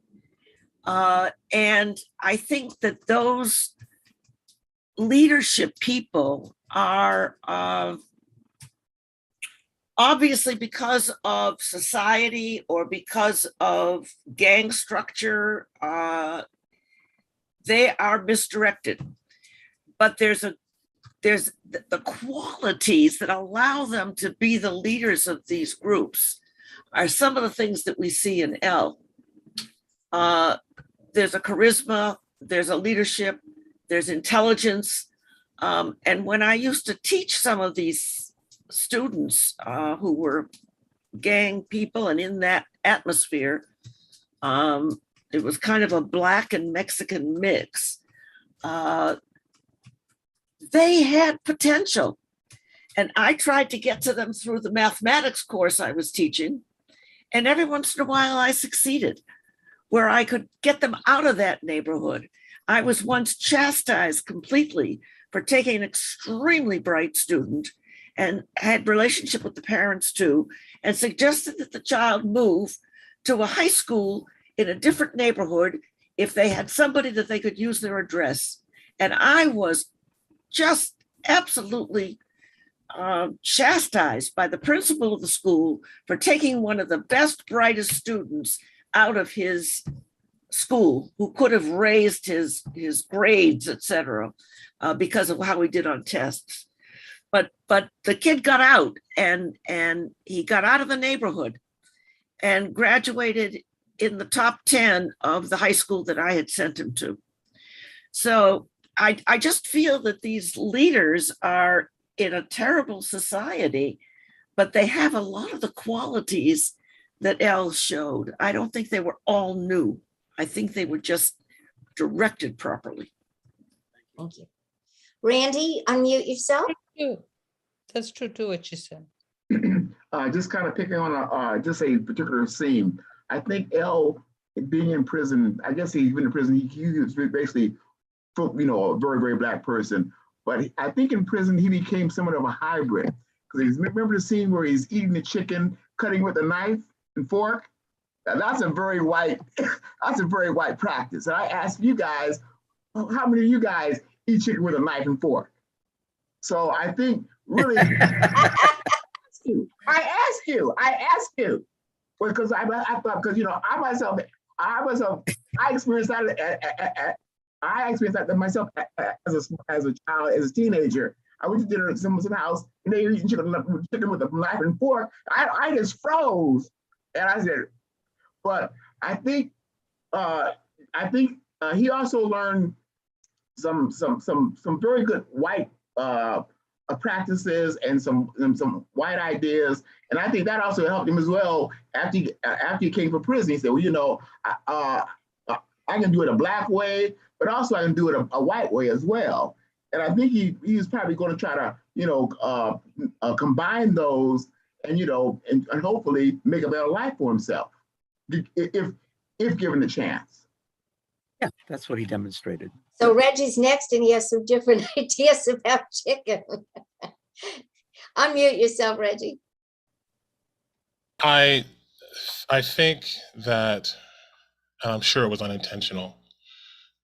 And I think that those leadership people are obviously, because of society or because of gang structure, they are misdirected. But there's the qualities that allow them to be the leaders of these groups are some of the things that we see in L. There's a charisma, there's a leadership, there's intelligence. And when I used to teach some of these students who were gang people and in that atmosphere, it was kind of a Black and Mexican mix. They had potential. And I tried to get to them through the mathematics course I was teaching. And every once in a while I succeeded, where I could get them out of that neighborhood. I was once chastised completely for taking an extremely bright student and had relationship with the parents too, and suggested that the child move to a high school in a different neighborhood if they had somebody that they could use their address. And I was just absolutely chastised by the principal of the school for taking one of the best, brightest students out of his school who could have raised his grades, etc., because of how he did on tests. But the kid got out and he got out of the neighborhood and graduated in the top 10 of the high school that I had sent him to. So I just feel that these leaders are in a terrible society, but they have a lot of the qualities that Elle showed. I don't think they were all new. I think they were just directed properly. Thank you. Randy, unmute yourself. That's true too, what you said. Just kind of picking on just a particular scene. I think Elle being in prison, I guess he's been in prison, he was basically, a very, very Black person. But I think in prison, he became somewhat of a hybrid. Because remember the scene where he's eating the chicken, cutting with a knife and fork? Now, that's a very white practice. And I ask you guys, how many of you guys eat chicken with a knife and fork? So I think really, I ask you, because I thought, because I myself, I experienced that. I experienced that myself as a child, as a teenager. I went to dinner at someone's house and they were eating chicken with a knife and fork. I just froze, and I said, but I think he also learned some very good white practices and some white ideas, and I think that also helped him as well. After he came from prison, he said, well, I can do it a Black way, but also I can do it a white way as well. And I think he's probably going to try to combine those and and hopefully make a better life for himself if given the chance. Yeah, that's what he demonstrated. So Reggie's next, and he has some different ideas about chicken. Unmute yourself, Reggie. I think that, and I'm sure it was unintentional,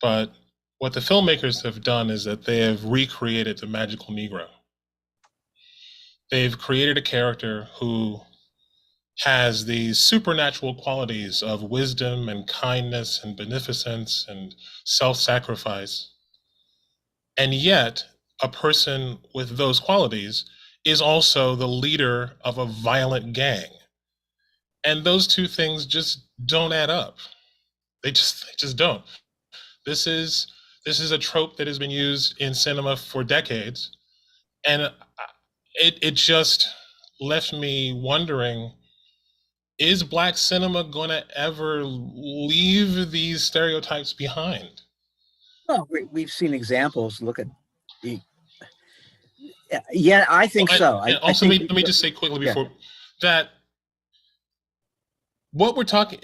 but what the filmmakers have done is that they have recreated the magical Negro. They've created a character who has these supernatural qualities of wisdom and kindness and beneficence and self-sacrifice. And yet, a person with those qualities is also the leader of a violent gang. And those two things just don't add up. They just don't. This is a trope that has been used in cinema for decades, and it just left me wondering, is black cinema going to ever leave these stereotypes behind? Well, we've seen examples. Look at the, yeah, I think so. And I also, think, let me just say quickly yeah. before that, what we're talking,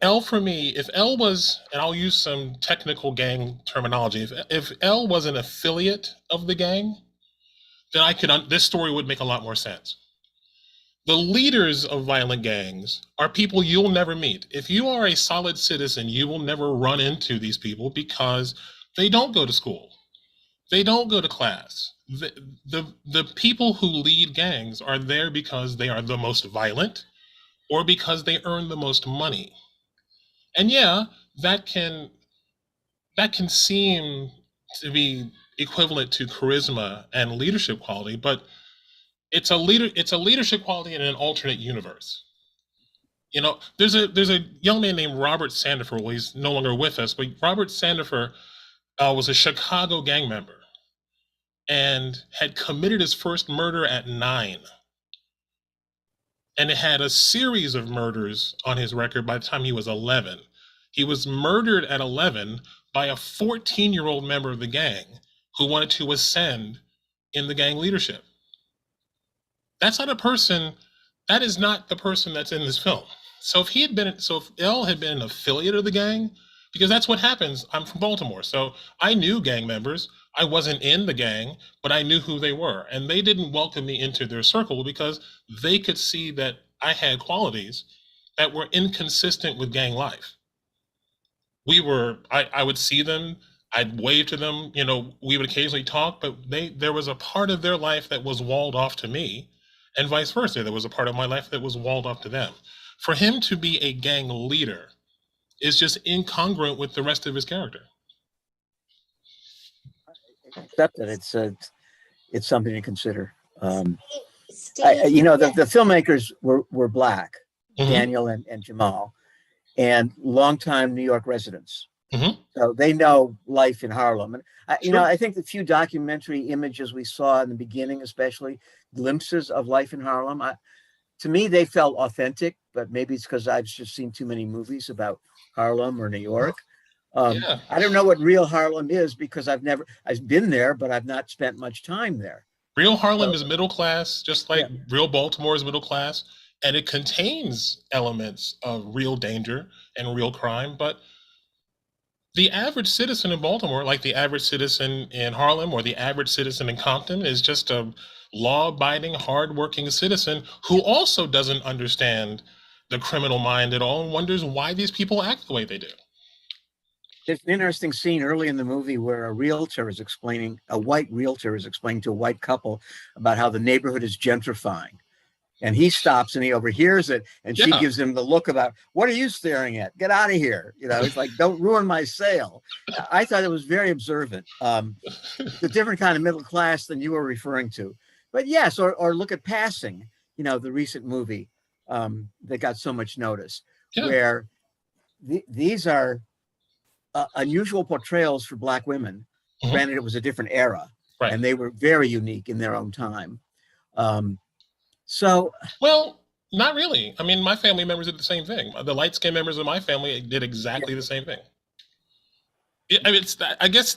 L for me, if L was, and I'll use some technical gang terminology, if L was an affiliate of the gang, then this story would make a lot more sense. The leaders of violent gangs are people you'll never meet. If you are a solid citizen, you will never run into these people because they don't go to school. They don't go to class. The people who lead gangs are there because they are the most violent or because they earn the most money. And yeah, that can seem to be equivalent to charisma and leadership quality, but it's a leadership quality in an alternate universe. You know, there's a young man named Robert Sandifer. Well, he's no longer with us, but Robert Sandifer was a Chicago gang member and had committed his first murder at 9. And it had a series of murders on his record by the time he was 11. He was murdered at 11 by a 14-year-old member of the gang who wanted to ascend in the gang leadership. That's not a person, that is not the person that's in this film. So if L had been an affiliate of the gang, because that's what happens. I'm from Baltimore, so I knew gang members. I wasn't in the gang, but I knew who they were. And they didn't welcome me into their circle because they could see that I had qualities that were inconsistent with gang life. I would see them, I'd wave to them, you know, we would occasionally talk, but there was a part of their life that was walled off to me, and vice versa. There was a part of my life that was walled off to them. For him to be a gang leader is just incongruent with the rest of his character. Except that it's something to consider. Steve, You know, the filmmakers were black, Mhm. Daniel and Jamal, and longtime New York residents. Mhm. So they know life in Harlem. And you know, Sure. I think the few documentary images we saw in the beginning, especially glimpses of life in Harlem, to me, they felt authentic, but maybe it's because I've just seen too many movies about Harlem or New York. Yeah. I don't know what real Harlem is because I've been there, but I've not spent much time there. Real Harlem is middle class, just like Yeah. real Baltimore is middle class, and it contains elements of real danger and real crime. But the average citizen in Baltimore, like the average citizen in Harlem or the average citizen in Compton, is just a law-abiding, hardworking citizen who also doesn't understand the criminal mind at all and wonders why these people act the way they do. There's an interesting scene early in the movie where a white realtor is explaining to a white couple about how the neighborhood is gentrifying. And he stops and he overhears it, and she Yeah. gives him the look about, what are you staring at? Get out of here. You know, it's like, don't ruin my sale. I thought it was very observant. The different kind of middle class than you were referring to. But yes, or look at Passing, you know, the recent movie that got so much notice, Yeah. where these are unusual portrayals for Black women. Mhm. Granted, it was a different era, Right. and they were very unique in their own time. So, Well, not really. I mean, my family members did the same thing. The light-skinned members of my family did exactly the same thing. I mean, I guess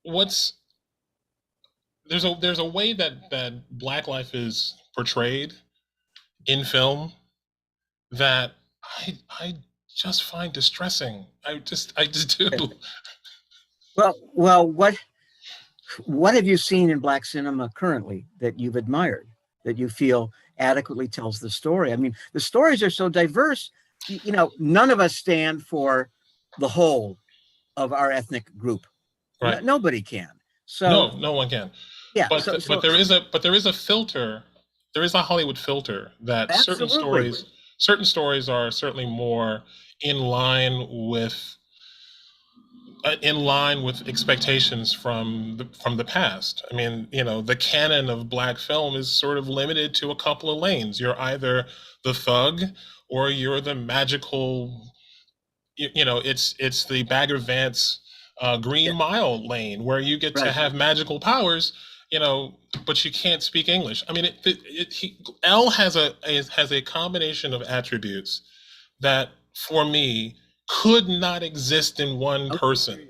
what's there's a way that Black life is portrayed in film that I just find distressing. I just do. well, what have you seen in Black cinema currently that you've admired, that you feel adequately tells the story? I mean, the stories are so diverse. You know, none of us stand for the whole of our ethnic group. Right. Nobody can. So No one can. yeah. But there is a filter. There is a Hollywood filter that Absolutely. certain stories are certainly more in line with in line with expectations from the past. I mean, the canon of Black film is sort of limited to a couple of lanes. You're either the thug or you're the magical. It's the Bagger Vance Green Mile lane where you get to Right. have magical powers. But you can't speak English. I mean, L has a combination of attributes that, for me, could not exist in one person.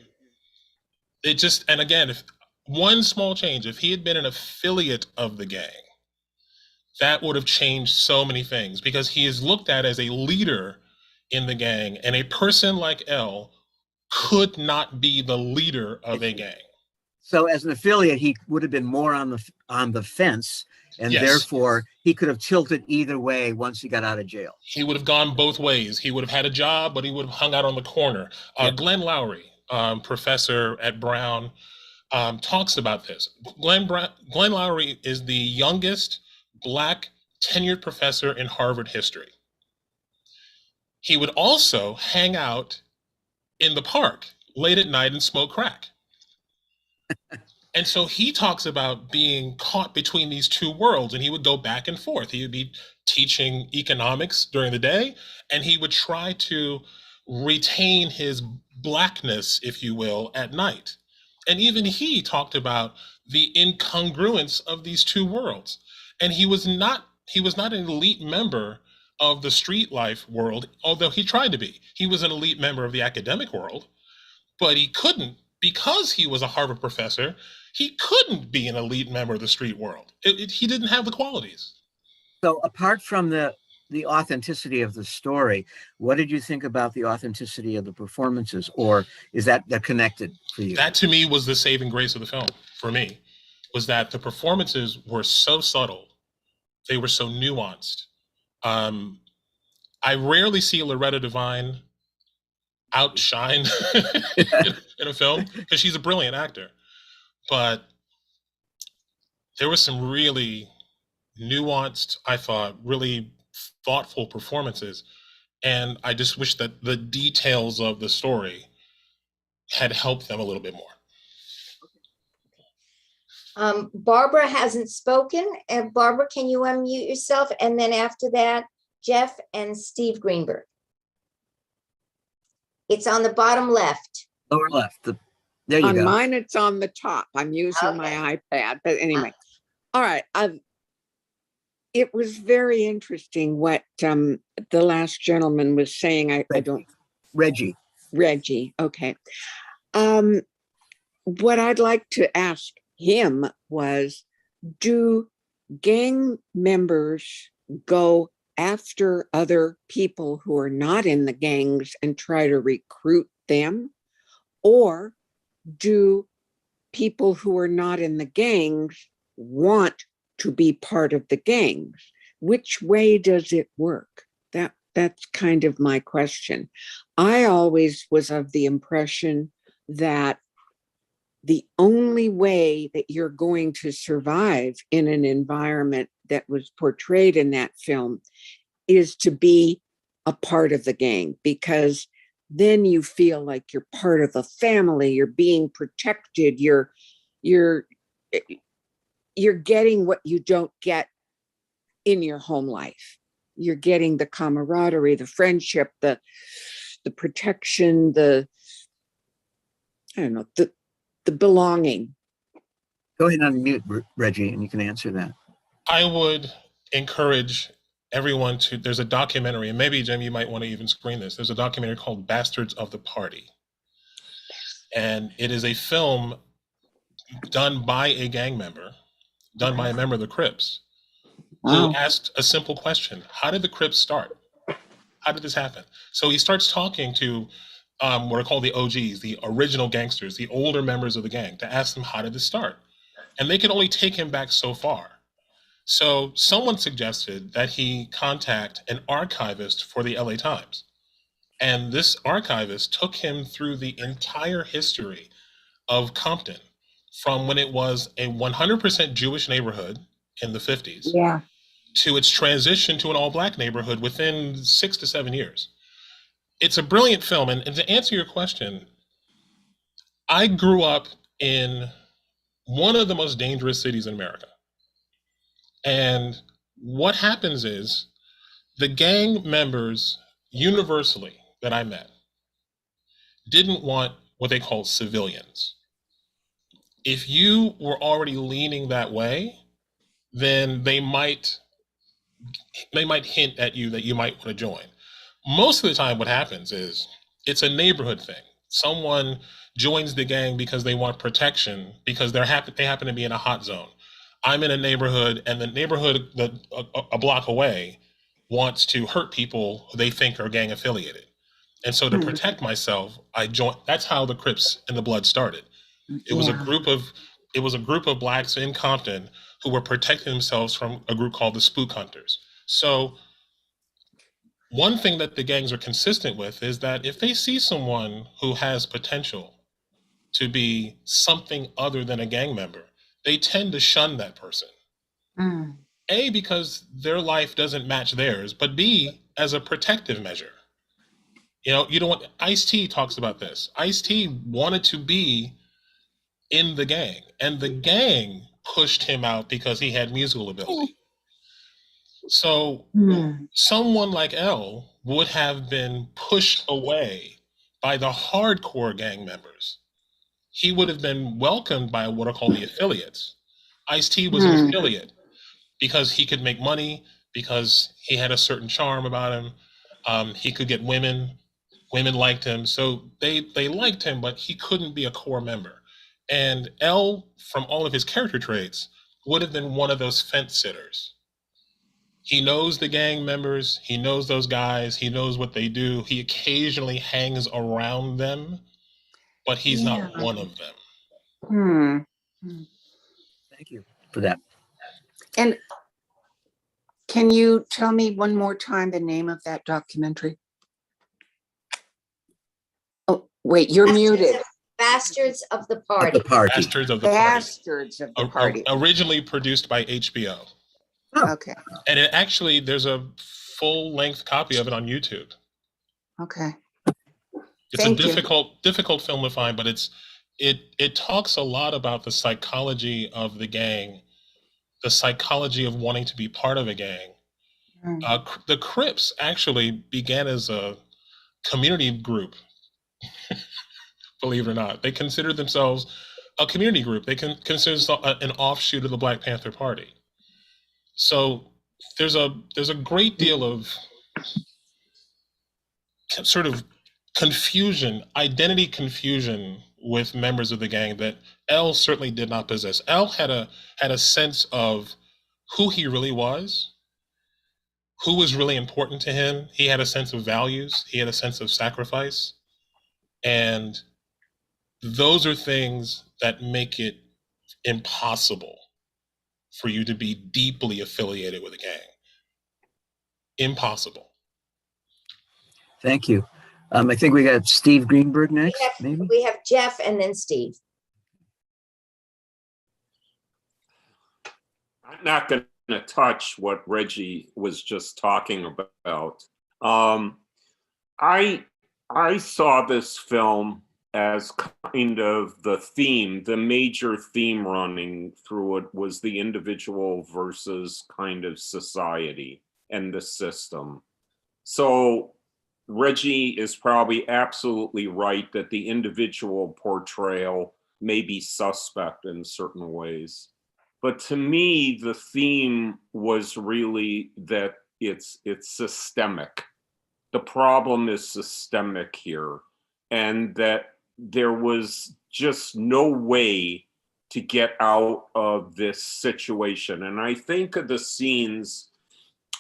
It just, and again, if one small change, if he had been an affiliate of the gang, that would have changed so many things, because he is looked at as a leader in the gang, and a person like L could not be the leader of a gang. So as an affiliate, he would have been more on the fence, and Yes. therefore he could have tilted either way once he got out of jail. He would have gone both ways. He would have had a job, but he would have hung out on the corner. Glenn Lowry, professor at Brown, talks about this. Glenn Lowry is the youngest Black tenured professor in Harvard history. He would also hang out in the park late at night and smoke crack. And so he talks about being caught between these two worlds, and he would go back and forth. He would be teaching economics during the day, and he would try to retain his Blackness, if you will, at night. And even he talked about the incongruence of these two worlds. And he was not an elite member of the street life world, although he tried to be. He was an elite member of the academic world, but he couldn't, because he was a Harvard professor, he couldn't be an elite member of the street world. He didn't have the qualities. So apart from the authenticity of the story, what did you think about the authenticity of the performances, or is that connected for you? That, to me, was the saving grace of the film, for me, was that the performances were so subtle. They were so nuanced. I rarely see Loretta Devine outshine in a film, because she's a brilliant actor. But there were some really nuanced, I thought, really thoughtful performances. And I just wish that the details of the story had helped them a little bit more. Barbara hasn't spoken. And Barbara, can you unmute yourself? And then after that, Jeff and Steve Greenberg. It's on the bottom left. Lower left. There you on go. mine, it's on the top. I'm using my iPad, but anyway. All right. It was very interesting what the last gentleman was saying. I don't. Reggie. Okay. What I'd like to ask him was, do gang members go after other people who are not in the gangs and try to recruit them? Or do people who are not in the gangs want to be part of the gangs? Which way does it work? That's kind of my question. I always was of the impression that the only way that you're going to survive in an environment that was portrayed in that film is to be a part of the gang, because then you feel like you're part of the family, you're being protected, you're getting what you don't get in your home life. You're getting the camaraderie, the friendship, the protection, the belonging. Go ahead and unmute, Reggie, and you can answer that. I would encourage everyone to, there's a documentary, and maybe, Jim, you might want to even screen this. There's a documentary called Bastards of the Party. And it is a film done by a gang member, done by a member of the Crips, who asked a simple question: how did the Crips start? How did this happen? So he starts talking to what are called the OGs, the original gangsters, the older members of the gang, to ask them, how did this start? And they could only take him back so far. So someone suggested that he contact an archivist for the LA Times. And this archivist took him through the entire history of Compton, from when it was a 100% Jewish neighborhood in the 50s to its transition to an all-Black neighborhood within 6 to 7 years. It's a brilliant film. And to answer your question, I grew up in one of the most dangerous cities in America. And what happens is the gang members universally that I met didn't want what they called civilians. If you were already leaning that way, then they might hint at you that you might want to join. Most of the time what happens is it's a neighborhood thing. Someone joins the gang because they want protection because they happen to be in a hot zone. I'm in a neighborhood and the neighborhood that a block away wants to hurt people who they think are gang affiliated. And so to protect myself, I joined. That's how the Crips and the Blood started. It was a group of blacks in Compton who were protecting themselves from a group called the Spook Hunters. So one thing that the gangs are consistent with is that if they see someone who has potential to be something other than a gang member, they tend to shun that person. A, because their life doesn't match theirs, but B, as a protective measure. You know, you don't want, Ice-T talks about this. Ice-T wanted to be in the gang, and the gang pushed him out because he had musical ability. So someone like L would have been pushed away by the hardcore gang members. He would have been welcomed by what are called the affiliates. Ice-T was an affiliate because he could make money, because he had a certain charm about him. He could get women. Women liked him. So they liked him, but he couldn't be a core member. And L, from all of his character traits, would have been one of those fence sitters. He knows the gang members. He knows those guys. He knows what they do. He occasionally hangs around them, but he's not one of them. Thank you for that. And can you tell me one more time the name of that documentary? Oh, wait, you're muted. Bastards of the Party. Bastards of the Party. Bastards of the Party. Originally produced by HBO. Okay. And it actually, there's a full-length copy of it on YouTube. Okay. It's a difficult film to find, but it talks a lot about the psychology of the gang, the psychology of wanting to be part of a gang. The Crips actually began as a community group, believe it or not. They considered themselves a community group. They consider themselves an offshoot of the Black Panther Party. So there's a great deal of sort of confusion, identity confusion with members of the gang that L certainly did not possess. L had a sense of who he really was, who was really important to him. He had a sense of values. He had a sense of sacrifice. And those are things that make it impossible for you to be deeply affiliated with a gang. Impossible. Thank you. I think we got Steve Greenberg next, maybe? We have Jeff and then Steve. I'm not going to touch what Reggie was just talking about. I saw this film as kind of the major theme running through it was the individual versus kind of society and the system. So Reggie is probably absolutely right that the individual portrayal may be suspect in certain ways. But to me, the theme was really that it's systemic. The problem is systemic here, and that there was just no way to get out of this situation. And I think of the scenes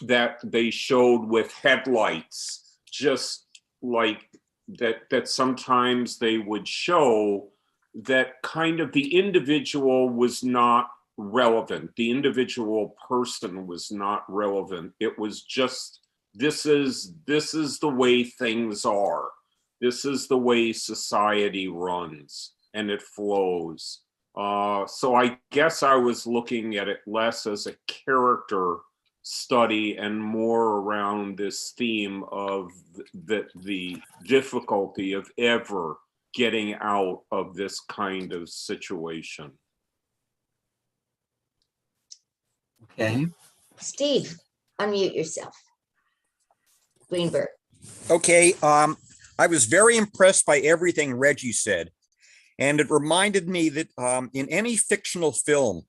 that they showed with headlights, just like that sometimes they would show that kind of the individual was not relevant. The individual person was not relevant. It was just, this is the way things are. This is the way society runs and it flows. So I guess I was looking at it less as a character study and more around this theme of the difficulty of ever getting out of this kind of situation. Okay. Steve, unmute yourself. Greenberg. Okay, I was very impressed by everything Reggie said. And it reminded me that in any fictional film,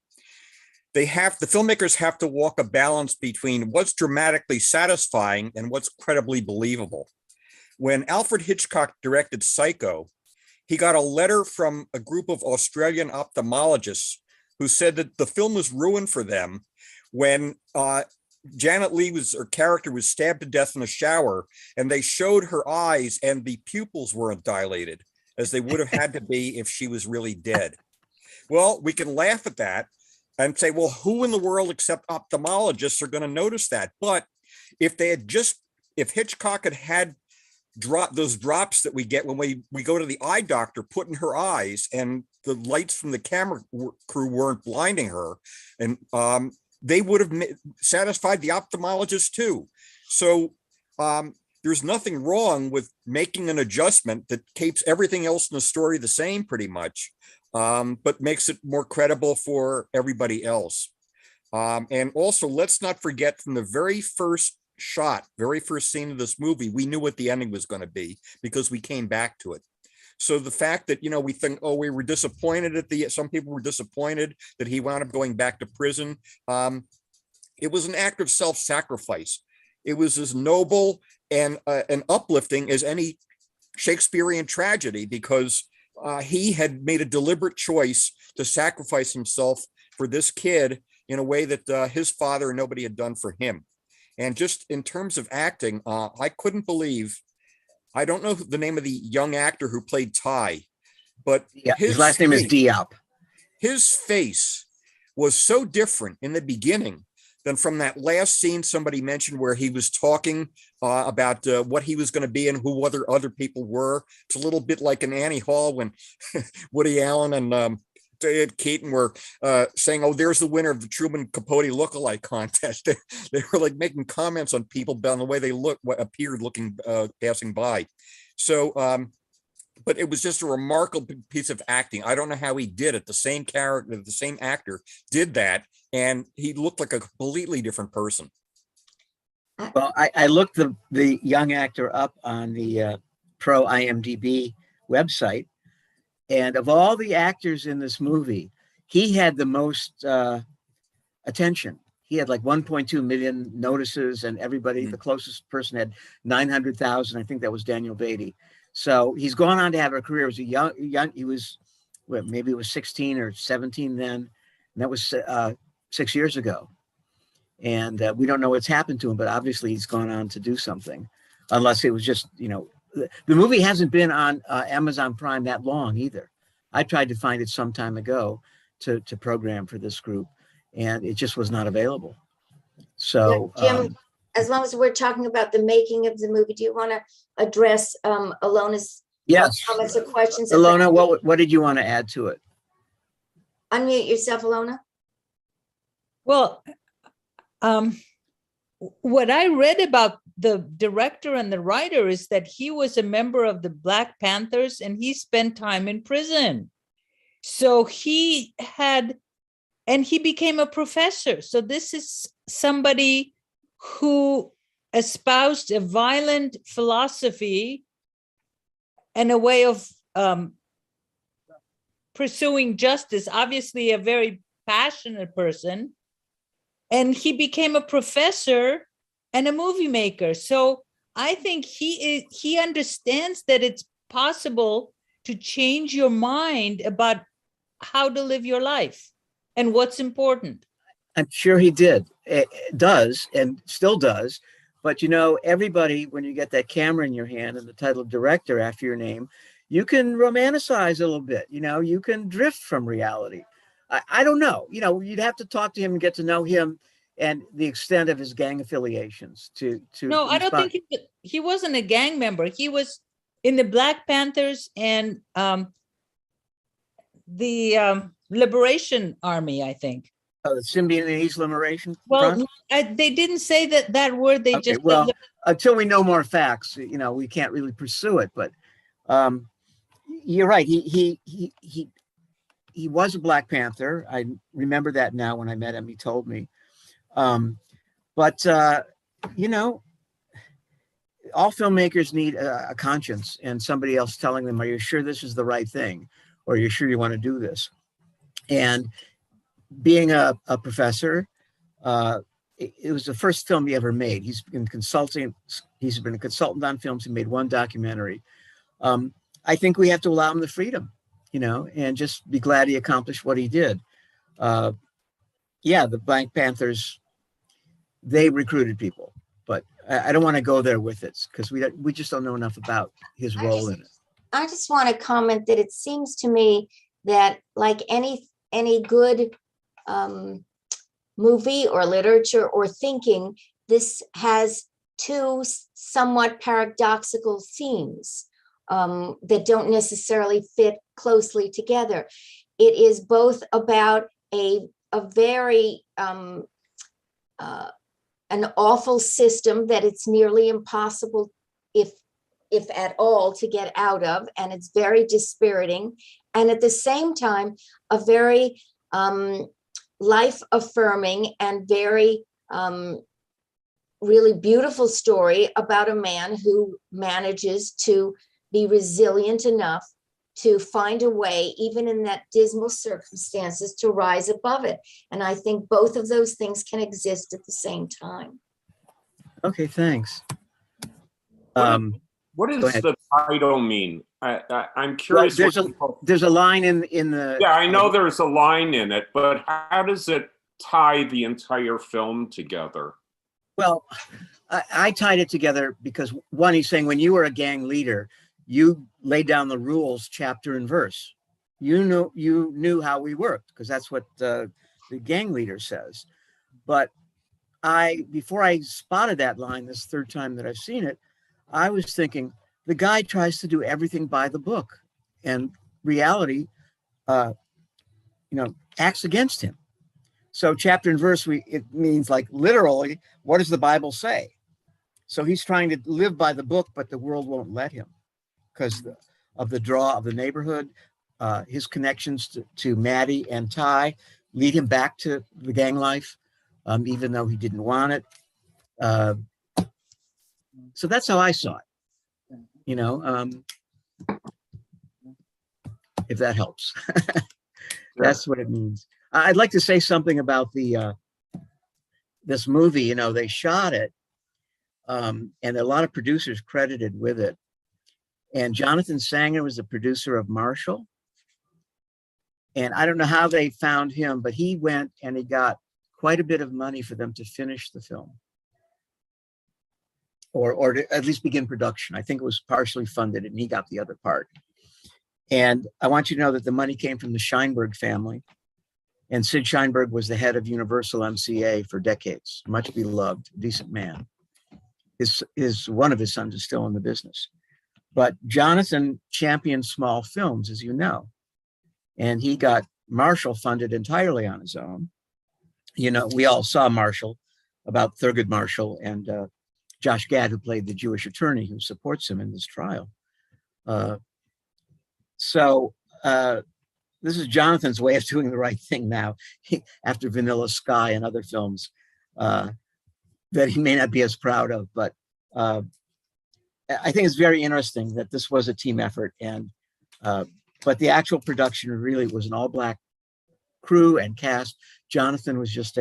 the filmmakers have to walk a balance between what's dramatically satisfying and what's credibly believable. When Alfred Hitchcock directed Psycho, he got a letter from a group of Australian ophthalmologists who said that the film was ruined for them when Janet Leigh her character was stabbed to death in a shower, and they showed her eyes and the pupils weren't dilated as they would have had to be if she was really dead. Well, we can laugh at that and say, well, who in the world except ophthalmologists are going to notice that? But if Hitchcock had those drops that we get when we go to the eye doctor put in her eyes, and the lights from the camera crew weren't blinding her, and they would have satisfied the ophthalmologist too. So there's nothing wrong with making an adjustment that keeps everything else in the story the same pretty much, but makes it more credible for everybody else. And also, let's not forget, from the very first scene of this movie, we knew what the ending was going to be because we came back to it. So the fact that, we think, oh, we were disappointed some people were disappointed that he wound up going back to prison. It was an act of self-sacrifice. It was as noble and uplifting as any Shakespearean tragedy, because he had made a deliberate choice to sacrifice himself for this kid in a way that his father and nobody had done for him. And just in terms of acting, I couldn't believe, I don't know the name of the young actor who played Ty, but his last name is Diop. His face was so different in the beginning than from that last scene somebody mentioned where he was talking about what he was going to be and who other people were. It's a little bit like in Annie Hall when Woody Allen and Ed Keaton were saying, oh, there's the winner of the Truman Capote lookalike contest. They were like making comments on people on the way they appeared passing by. So, but it was just a remarkable piece of acting. I don't know how he did it. The same character, the same actor did that, and he looked like a completely different person. Well, I looked the young actor up on the pro IMDb website, and of all the actors in this movie, he had the most attention. He had like 1.2 million notices, and everybody, the closest person had 900,000. I think that was Daniel Beatty. So he's gone on to have a career as a young. He was, maybe it was 16 or 17 then, and that was 6 years ago. And we don't know what's happened to him, but obviously he's gone on to do something, unless it was just, the movie hasn't been on Amazon Prime that long either. I tried to find it some time ago to program for this group, and it just was not available. So, Jim, as long as we're talking about the making of the movie, do you want to address Alona's comments or questions? Alona, what did you want to add to it? Unmute yourself, Alona. Well, what I read about the director and the writer is that he was a member of the Black Panthers and he spent time in prison. So he became a professor. So this is somebody who espoused a violent philosophy and a way of pursuing justice, obviously a very passionate person. And he became a professor and a movie maker. So I think he understands that it's possible to change your mind about how to live your life and what's important. I'm sure he does and still does. But everybody, when you get that camera in your hand and the title of director after your name, you can romanticize a little bit. You can drift from reality. I don't know. You'd have to talk to him and get to know him and the extent of his gang affiliations to No, I don't think he wasn't a gang member. He was in the Black Panthers and the Liberation Army, I think. Oh, the Symbionese Liberation Front? They didn't say that word. They just until we know more facts, we can't really pursue it. But You're right. He was a Black Panther. I remember that now. When I met him, he told me. But you know, all filmmakers need a conscience and somebody else telling them, "Are you sure this is the right thing?" or "Are you sure you want to do this?" And being a professor, it was the first film he ever made. He's been consulting. He's been a consultant on films. He made one documentary. I think we have to allow him the freedom, you know, and just be glad he accomplished what he did. Yeah, the Black Panthers, they recruited people, but I don't want to go there with it because we just don't know enough about his role in it. I just want to comment that it seems to me that like any good movie or literature or thinking, this has two somewhat paradoxical themes that don't necessarily fit closely together. It is both about a very an awful system that it's nearly impossible, if at all, to get out of, and it's very dispiriting. And at the same time, a very life affirming and very really beautiful story about a man who manages to be resilient enough to find a way, even in that dismal circumstances, to rise above it. And I think both of those things can exist at the same time. Okay, thanks. What Go does ahead. the title mean? I'm Well, curious. there's a line in the. Yeah, I know there's a line in it, but how does it tie the entire film together? Well, I tied it together because one, he's saying when you were a gang leader, you laid down the rules, chapter and verse. You knew how we worked because that's what the gang leader says. But before I spotted that line this third time that I've seen it, I was thinking the guy tries to do everything by the book, and reality, acts against him. So chapter and verse, it means like literally, what does the Bible say? So he's trying to live by the book, but the world won't let him because of the draw of the neighborhood. His connections to Maddie and Ty lead him back to the gang life, even though he didn't want it. So that's how I saw it, if that helps. That's what it means. I'd like to say something about this movie. They shot it, and a lot of producers credited with it. And Jonathan Sanger was the producer of Marshall. And I don't know how they found him, but he went and he got quite a bit of money for them to finish the film, or to at least begin production. I think it was partially funded, and he got the other part. And I want you to know that the money came from the Sheinberg family. And Sid Sheinberg was the head of Universal MCA for decades, much beloved, decent man. One of his sons is still in the business. But Jonathan championed small films, as you know, and he got Marshall funded entirely on his own. We all saw Marshall, about Thurgood Marshall and Josh Gad, who played the Jewish attorney who supports him in this trial. This is Jonathan's way of doing the right thing now, after Vanilla Sky and other films that he may not be as proud of. But I think it's very interesting that this was a team effort, but the actual production really was an all-Black crew and cast. Jonathan was just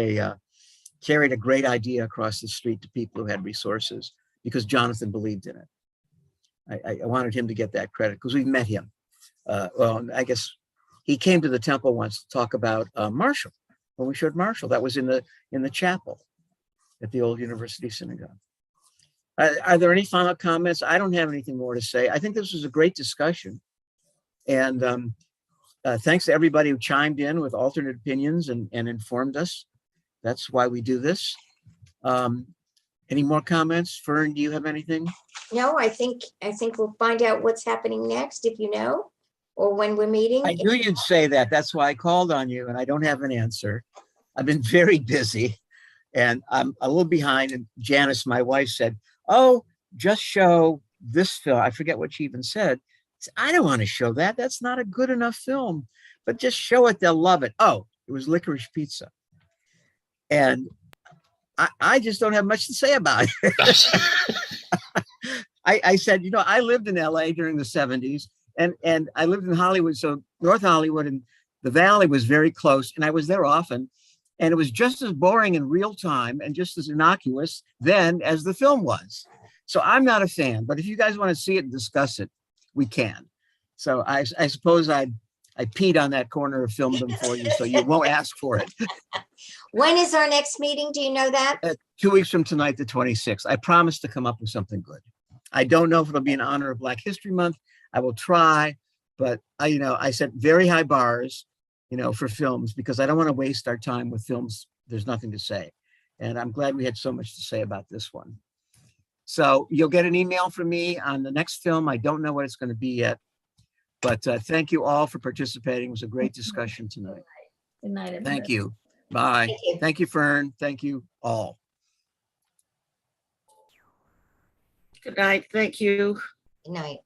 carried a great idea across the street to people who had resources because Jonathan believed in it. I wanted him to get that credit because we met him. Well, I guess he came to the temple once to talk about Marshall. When we showed Marshall, that was in the chapel at the old University Synagogue. Are there any final comments? I don't have anything more to say. I think this was a great discussion. And thanks to everybody who chimed in with alternate opinions and informed us. That's why we do this. Any more comments? Fern, do you have anything? No, I think we'll find out what's happening next, if you know, or when we're meeting. I knew you'd say that. That's why I called on you, and I don't have an answer. I've been very busy, and I'm a little behind. And Janice, my wife, said, "Oh, just show this film." I forget what she even said I don't want to show that. That's not a good enough film, but just show it. They'll love it. Oh, it was Licorice Pizza. And I just don't have much to say about it. I said, I lived in LA during the 70s and I lived in Hollywood. So North Hollywood and the Valley was very close. And I was there often. And it was just as boring in real time and just as innocuous then as the film was. So I'm not a fan, but if you guys want to see it and discuss it, we can. So I suppose I peed on that corner of filmdom for you, so you won't ask for it. When is our next meeting? Do you know that? 2 weeks from tonight, the 26th. I promise to come up with something good. I don't know if it'll be in honor of Black History Month. I will try, but I set very high bars, for films because I don't want to waste our time with films. There's nothing to say. And I'm glad we had so much to say about this one. So you'll get an email from me on the next film. I don't know what it's going to be yet, but thank you all for participating. It was a great discussion tonight. Good night, everybody. Thank you. Bye. Thank you. Thank you, Fern. Thank you all. Good night. Thank you. Good night.